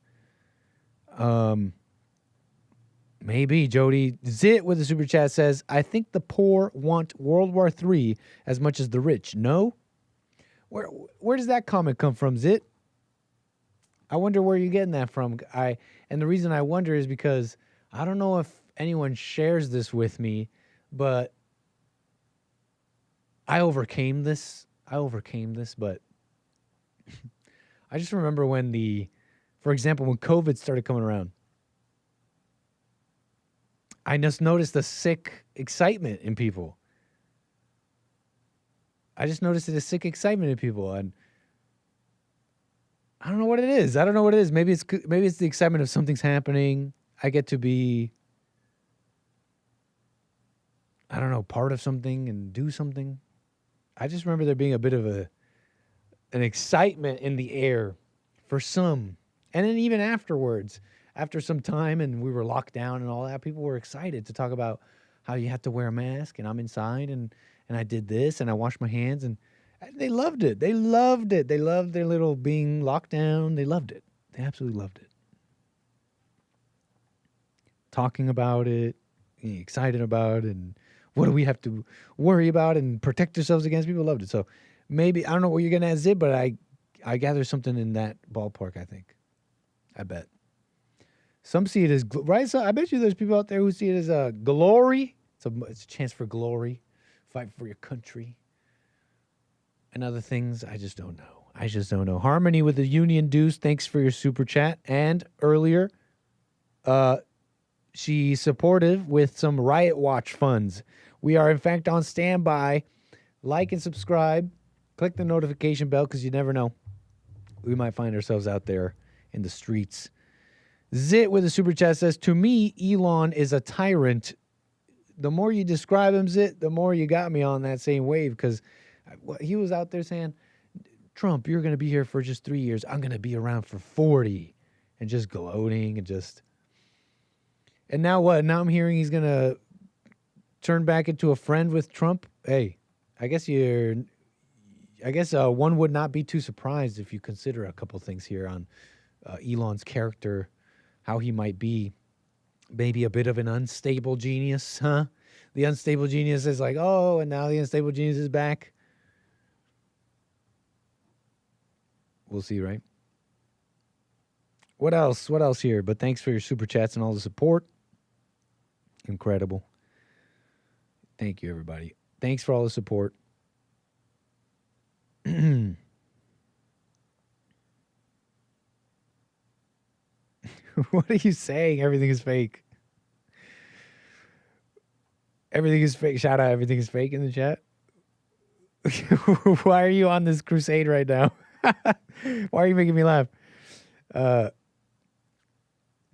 Maybe. Jody Zit with the Super Chat says, I think the poor want World War III as much as the rich. No? Where does that comment come from, Zit? I wonder where you're getting that from. And the reason I wonder is because I don't know if anyone shares this with me, but I overcame this, but I just remember when for example, when COVID started coming around, I just noticed a sick excitement in people. And I don't know what it is. Maybe it's the excitement of something's happening. I get to be, I don't know, part of something and do something. I just remember there being a bit of an excitement in the air for some. And then even afterwards, after some time and we were locked down and all that, people were excited to talk about how you have to wear a mask, and I'm inside and I did this and I washed my hands, and they loved it. They loved their little being locked down. They loved it. They absolutely loved it. Talking about it, being excited about it, and what do we have to worry about and protect ourselves against? People loved it. So Maybe I don't know what you're gonna ask it, but I gather something in that ballpark. I think. I bet. Some see it as right. So I bet you there's people out there who see it as a glory. It's a chance for glory, fight for your country, and other things. I just don't know. Harmony with the Union Dues. Thanks for your super chat. And earlier, she's supportive with some Riot Watch funds. We are in fact on standby. Like and subscribe. Click the notification bell because you never know. We might find ourselves out there in the streets. Zit with a super chat says, to me, Elon is a tyrant. The more you describe him, Zit, the more you got me on that same wave because he was out there saying, Trump, you're going to be here for just 3 years. I'm going to be around for 40. And just gloating and just... And now what? Now I'm hearing he's going to turn back into a friend with Trump. Hey, I guess one would not be too surprised if you consider a couple things here on Elon's character, how he might be maybe a bit of an unstable genius, huh? The unstable genius is like, oh, and now the unstable genius is back. We'll see, right? What else? What else here? But thanks for your super chats and all the support. Incredible. Thank you, everybody. Thanks for all the support. What are you saying? Everything is fake. Everything is fake. Shout out, everything is fake in the chat. Why are you on this crusade right now? Why are you making me laugh?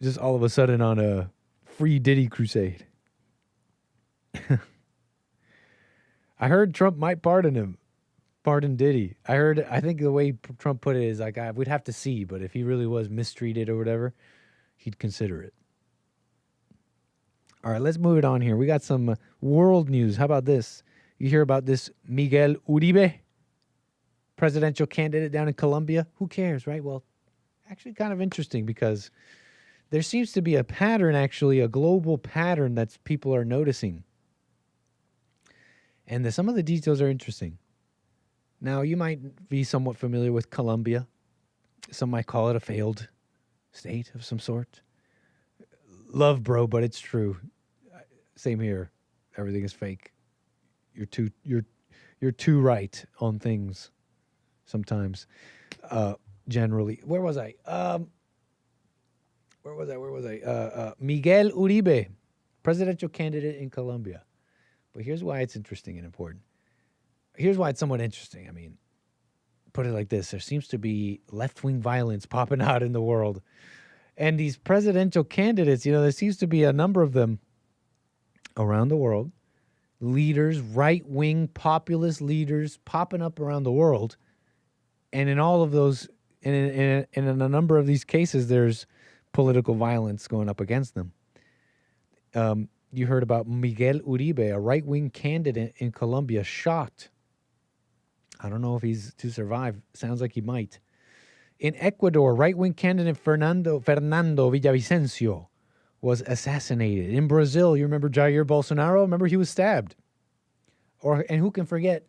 Just all of a sudden on a free Diddy crusade. I heard Trump might pardon him. Pardon Diddy. I think the way Trump put it is like, we'd have to see, but if he really was mistreated or whatever, he'd consider it. All right, let's move it on here. We got some world news. How about this? You hear about this Miguel Uribe, presidential candidate down in Colombia? Who cares, right? Well, actually kind of interesting because there seems to be a pattern, actually, a global pattern that people are noticing. And some of the details are interesting. Now, you might be somewhat familiar with Colombia. Some might call it a failed state of some sort. Love, bro, but it's true. Same here. Everything is fake. You're too right on things sometimes. Generally. Where was I? Miguel Uribe, presidential candidate in Colombia. But here's why it's interesting and important. Here's why it's somewhat interesting. I mean, put it like this. There seems to be left-wing violence popping out in the world. And these presidential candidates, there seems to be a number of them around the world. Leaders, right-wing populist leaders popping up around the world. And in all of those, in a number of these cases, there's political violence going up against them. You heard about Miguel Uribe, a right-wing candidate in Colombia, shot. I don't know if he's to survive. Sounds like he might. In Ecuador, right-wing candidate Fernando Villavicencio was assassinated. In Brazil, you remember Jair Bolsonaro? Remember he was stabbed. And who can forget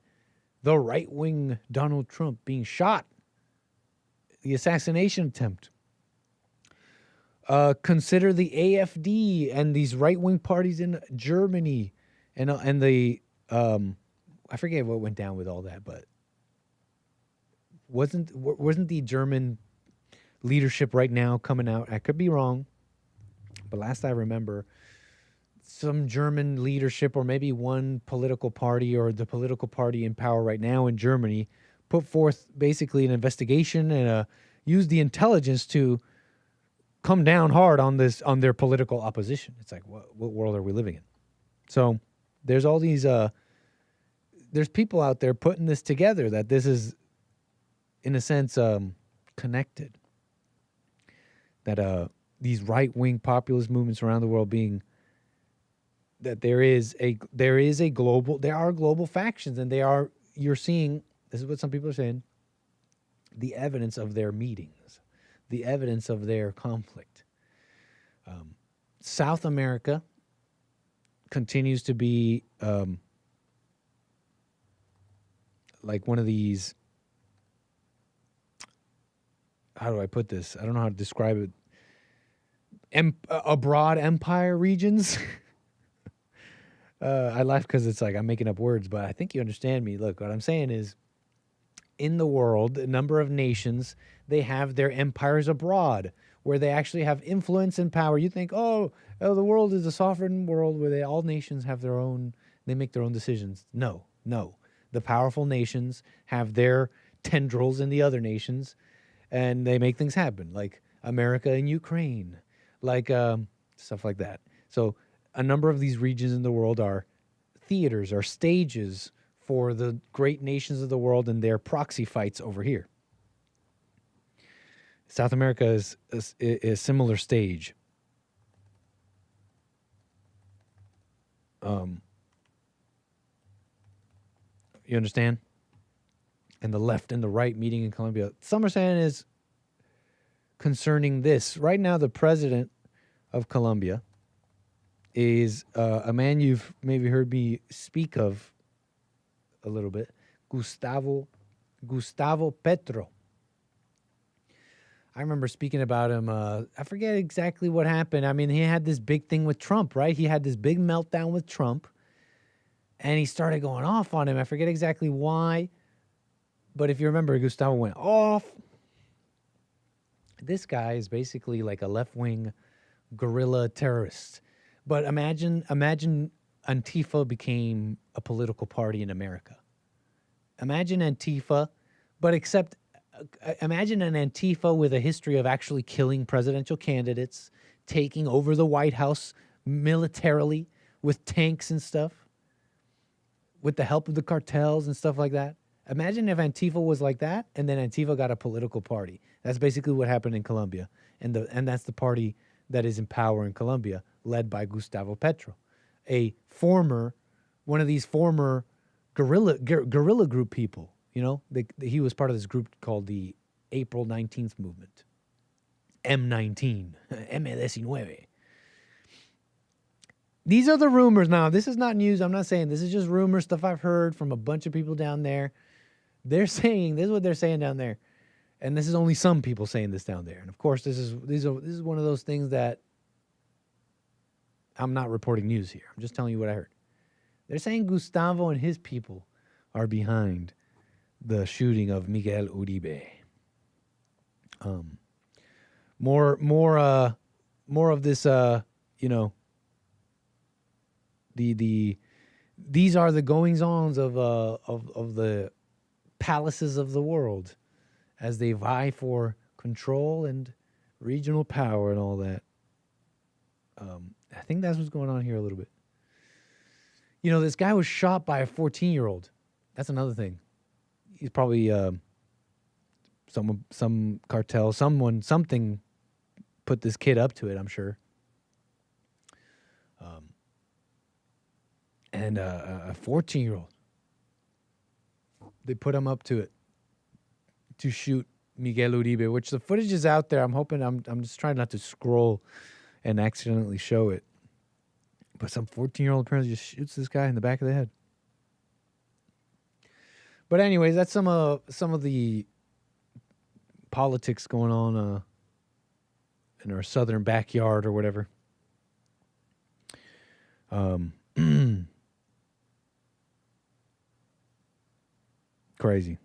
the right-wing Donald Trump being shot? The assassination attempt. Consider the AfD and these right-wing parties in Germany and the I forget what went down with all that, but wasn't the German leadership right now coming out? I could be wrong, but last I remember, some German leadership or maybe one political party or the political party in power right now in Germany put forth basically an investigation and used the intelligence to come down hard on their political opposition. It's like, what world are we living in? So there's all these, there's people out there putting this together that this is, in a sense, connected. That these right-wing populist movements around the world being, that there are global factions, and you're seeing, this is what some people are saying, the evidence of their meetings, the evidence of their conflict. South America continues to be like one of these. How do I put this? I don't know how to describe it. Abroad empire regions. I laugh because it's like I'm making up words, but I think you understand me. Look, what I'm saying is, in the world, a number of nations, they have their empires abroad where they actually have influence and power. You think, oh, the world is a sovereign world where all nations have their own, they make their own decisions. No. The powerful nations have their tendrils in the other nations, and they make things happen, like America and Ukraine, like stuff like that. So a number of these regions in the world are theaters, are stages for the great nations of the world and their proxy fights over here. South America is a similar stage. You understand? And the left and the right meeting in Colombia. Some are saying is concerning this. Right now, the president of Colombia is a man you've maybe heard me speak of a little bit, Gustavo Petro. I remember speaking about him. I forget exactly what happened. I mean, he had this big thing with Trump, right? He had this big meltdown with Trump, and he started going off on him. I forget exactly why, but if you remember, Gustavo went off. This guy is basically like a left-wing guerrilla terrorist. But imagine Antifa became a political party in America. Imagine Antifa, but imagine an Antifa with a history of actually killing presidential candidates, taking over the White House militarily with tanks and stuff, with the help of the cartels and stuff like that. Imagine if Antifa was like that, and then Antifa got a political party. That's basically what happened in Colombia, and that's the party that is in power in Colombia, led by Gustavo Petro, one of these former guerrilla group people. You know, he was part of this group called the April 19th movement, M19, M19. These are the rumors. Now, this is not news. I'm not saying this is just rumor stuff I've heard from a bunch of people down there. They're saying this is what they're saying down there, and this is only some people saying this down there. And of course, this is one of those things that I'm not reporting news here. I'm just telling you what I heard. They're saying Gustavo and his people are behind the shooting of Miguel Uribe. More of this. These are the goings-ons of the palaces of the world as they vie for control and regional power and all that. I think that's what's going on here a little bit. You know, this guy was shot by a 14-year-old. That's another thing. He's probably some cartel, something put this kid up to it, I'm sure. And a 14-year-old, they put him up to it to shoot Miguel Uribe, which the footage is out there. I'm hoping I'm just trying not to scroll and accidentally show it. But some 14-year-old apparently just shoots this guy in the back of the head. But anyways, that's some of the politics going on in our southern backyard or whatever. Crazy.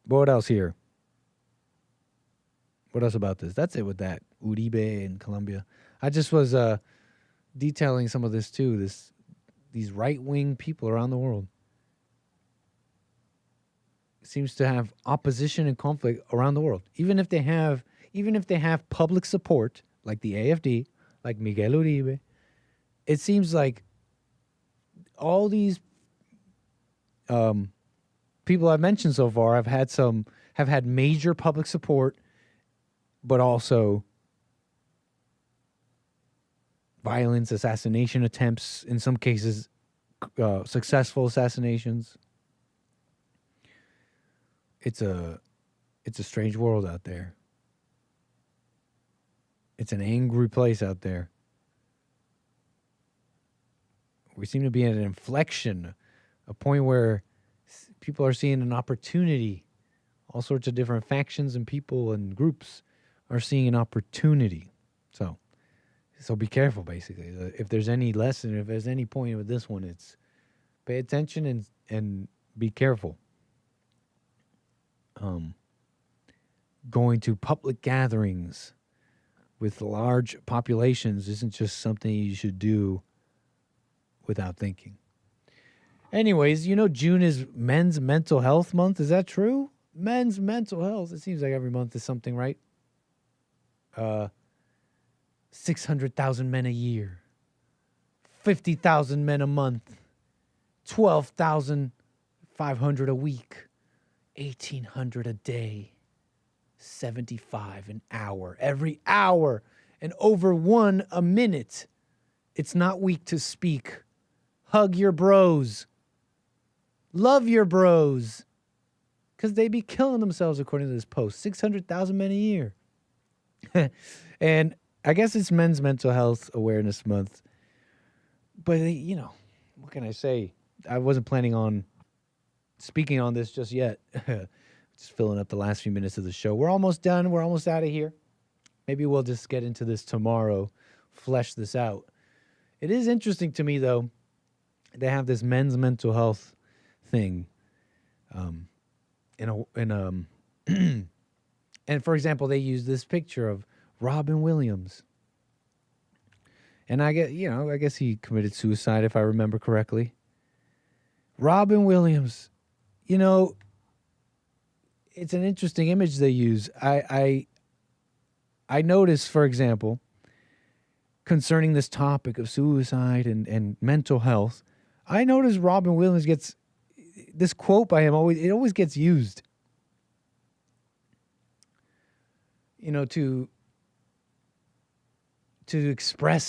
But what else here? What else about this? That's it with that. Uribe in Colombia. I just was detailing some of this too. These right-wing people around the world seems to have opposition and conflict around the world. Even if they have public support, like the AFD, like Miguel Uribe, it seems like all these people I've mentioned so far have had major public support, but also violence, assassination attempts, in some cases successful assassinations. It's a strange world out there. It's an angry place out there We seem to be at an inflection, a point where people are seeing an opportunity. All sorts of different factions and people and groups are seeing an opportunity. So be careful, basically. If there's any lesson, if there's any point with this one, it's pay attention and be careful. Going to public gatherings with large populations isn't just something you should do without thinking. Anyways, June is Men's Mental Health Month. Is that true? Men's mental health. It seems like every month is something, right? 600,000 men a year. 50,000 men a month. 12,500 a week. 1,800 a day. 75 an hour. Every hour. And over 1 a minute. It's not weak to speak. Hug your bros. Love your bros. Because they be killing themselves, according to this post. 600,000 men a year. And I guess it's Men's Mental Health Awareness Month. But, what can I say? I wasn't planning on speaking on this just yet. Just filling up the last few minutes of the show. We're almost done. We're almost out of here. Maybe we'll just get into this tomorrow, flesh this out. It is interesting to me, though, they have this men's mental health thing. And for example, they use this picture of Robin Williams. And I guess he committed suicide, if I remember correctly. Robin Williams, it's an interesting image they use. I noticed, for example, concerning this topic of suicide and mental health, I noticed Robin Williams gets this quote by him always gets used. To express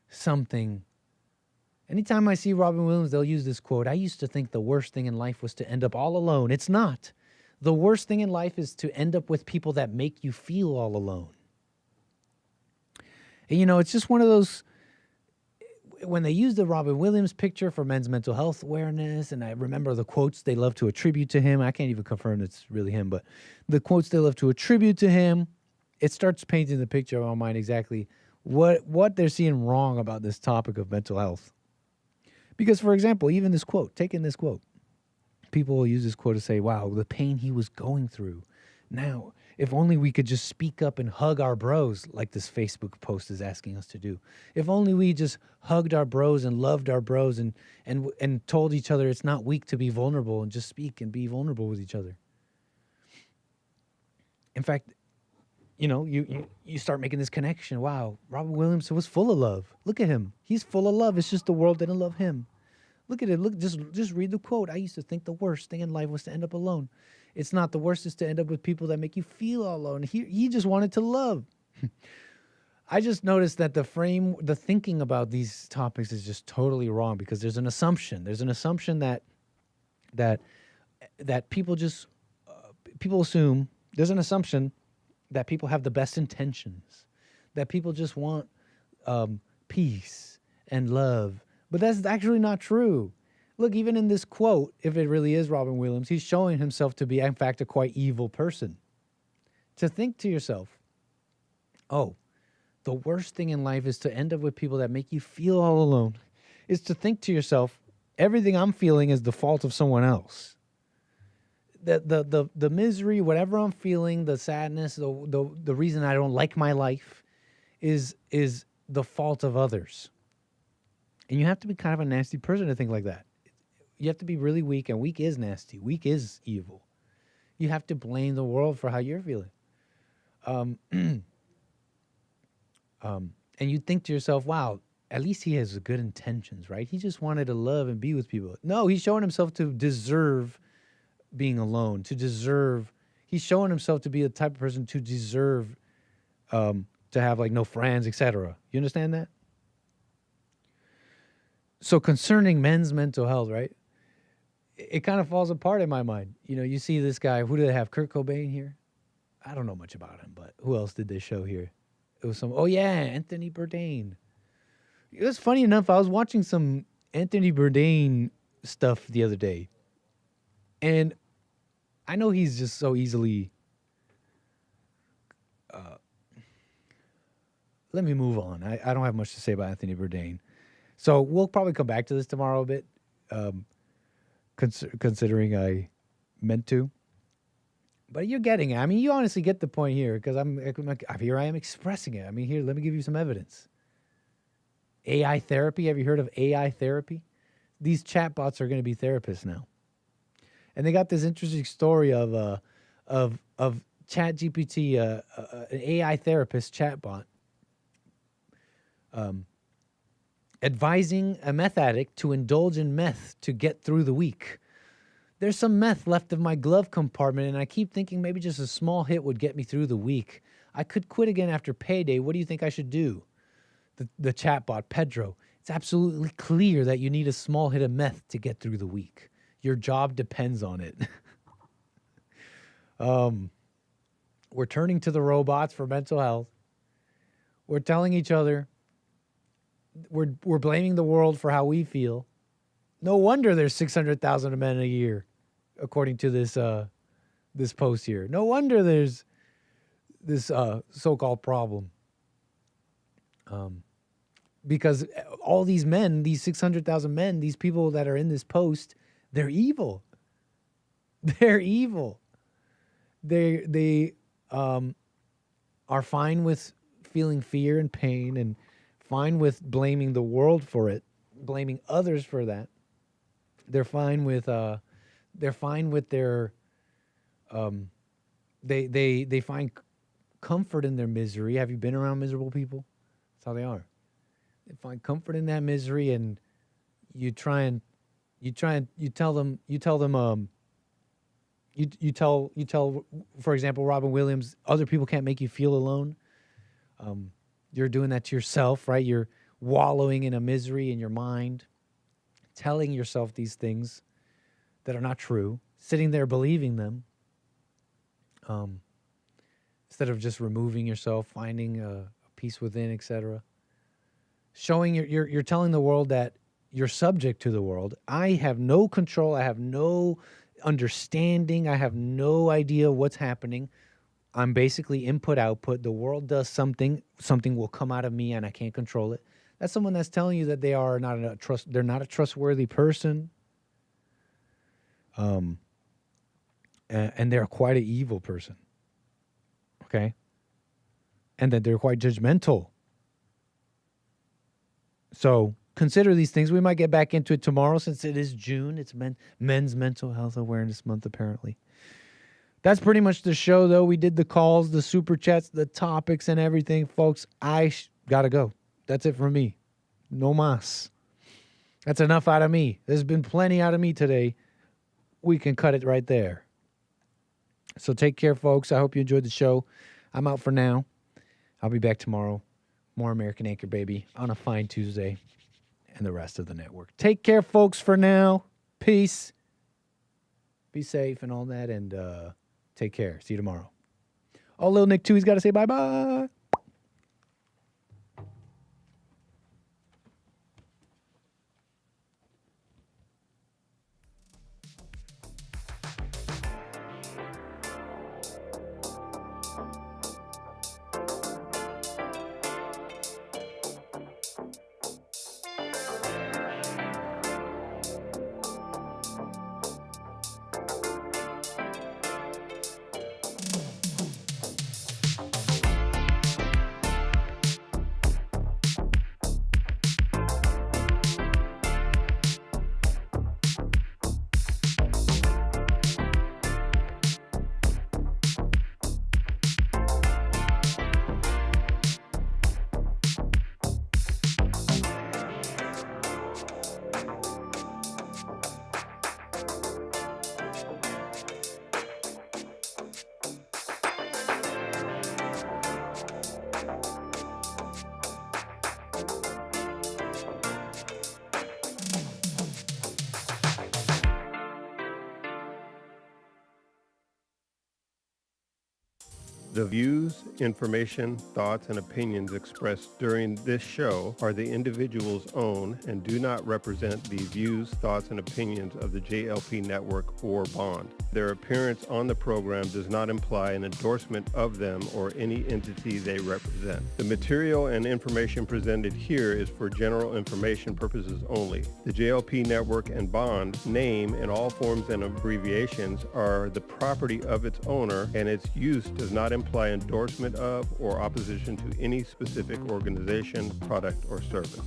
something. Anytime I see Robin Williams, they'll use this quote. I used to think the worst thing in life was to end up all alone. It's not. The worst thing in life is to end up with people that make you feel all alone. And, it's just one of those, when they use the Robin Williams picture for men's mental health awareness, and I remember the quotes they love to attribute to him. I can't even confirm it's really him, but the quotes they love to attribute to him, it starts painting the picture in my mind exactly what they're seeing wrong about this topic of mental health. Because, for example, even this quote, taking this quote, people will use this quote to say, wow, the pain he was going through. Now, if only we could just speak up and hug our bros like this Facebook post is asking us to do. If only we just hugged our bros and loved our bros and told each other it's not weak to be vulnerable and just speak and be vulnerable with each other. In fact, you start making this connection. Wow, Robin Williams was full of love. Look at him. He's full of love. It's just the world didn't love him. Look at it. Look, just read the quote. I used to think the worst thing in life was to end up alone. It's not. The worst is to end up with people that make you feel all alone. He just wanted to love. I just noticed that the thinking about these topics is just totally wrong because there's an assumption. There's an assumption that people just people assume. There's an assumption that people have the best intentions, that people just want peace and love. But that's actually not true. Look, even in this quote, if it really is Robin Williams, he's showing himself to be, in fact, a quite evil person. To think to yourself, oh, the worst thing in life is to end up with people that make you feel all alone. Is to think to yourself, everything I'm feeling is the fault of someone else. The misery, whatever I'm feeling, the sadness, the reason I don't like my life is the fault of others. And you have to be kind of a nasty person to think like that. You have to be really weak, and weak is nasty. Weak is evil. You have to blame the world for how you're feeling. And you think to yourself, wow, at least he has good intentions, right? He just wanted to love and be with people. No, he's showing himself to deserve being alone, he's showing himself to be the type of person to deserve to have like no friends, etc. You understand that? So concerning men's mental health, right? It kind of falls apart in my mind. You see this guy, who do they have? Kurt Cobain here? I don't know much about him, but who else did they show here? It was Anthony Bourdain. It was funny enough. I was watching some Anthony Bourdain stuff the other day, and I know he's just so easily. Let me move on. I don't have much to say about Anthony Bourdain, so we'll probably come back to this tomorrow a bit, considering I meant to. But you're getting it. I mean, you honestly get the point here because here I am expressing it. I mean, here, let me give you some evidence. AI therapy. Have you heard of AI therapy? These chatbots are going to be therapists now, and they got this interesting story of ChatGPT, an AI therapist chatbot, advising a meth addict to indulge in meth to get through the week. There's some meth left in my glove compartment, and I keep thinking maybe just a small hit would get me through the week. I could quit again after payday. What do you think I should do? The chatbot, Pedro, it's absolutely clear that you need a small hit of meth to get through the week. Your job depends on it. We're turning to the robots for mental health. We're telling each other, we're blaming the world for how we feel. No wonder there's 600,000 men a year, according to this post here. No wonder there's this so-called problem. Because all these men, these 600,000 men, these people that are in this post, they're evil. They're evil. They are fine with feeling fear and pain, and fine with blaming the world for it, blaming others for that. They're fine with their they find comfort in their misery. Have you been around miserable people? That's how they are. They find comfort in that misery, and you tell them, for example, Robin Williams, other people can't make you feel alone. You're doing that to yourself, right? You're wallowing in a misery in your mind, telling yourself these things that are not true, sitting there believing them, instead of just removing yourself, finding a peace within, etc. Showing you're telling the world that you're subject to the world. I have no control. I have no understanding. I have no idea what's happening. I'm basically input, output. The world does something. Something will come out of me, and I can't control it. That's someone that's telling you that they are not they're not a trustworthy person. And they're quite an evil person. Okay? And that they're quite judgmental. So consider these things. We might get back into it tomorrow since it is June. It's Men's Mental Health Awareness Month, apparently. That's pretty much the show, though. We did the calls, the super chats, the topics, and everything. Folks, I got to go. That's it for me. No mas. That's enough out of me. There's been plenty out of me today. We can cut it right there. So take care, folks. I hope you enjoyed the show. I'm out for now. I'll be back tomorrow. More American Anchor Baby on a fine Tuesday and the rest of the network. Take care, folks, for now. Peace. Be safe and all that, and take care. See you tomorrow. Oh, Lil Nick, too, he's got to say bye-bye. The views, information, thoughts, and opinions expressed during this show are the individual's own and do not represent the views, thoughts, and opinions of the JLP Network or Bond. Their appearance on the program does not imply an endorsement of them or any entity they represent. The material and information presented here is for general information purposes only. The JLP Network and Bond name and all forms and abbreviations are the property of its owner, and its use does not imply endorsement of or opposition to any specific organization, product, or service.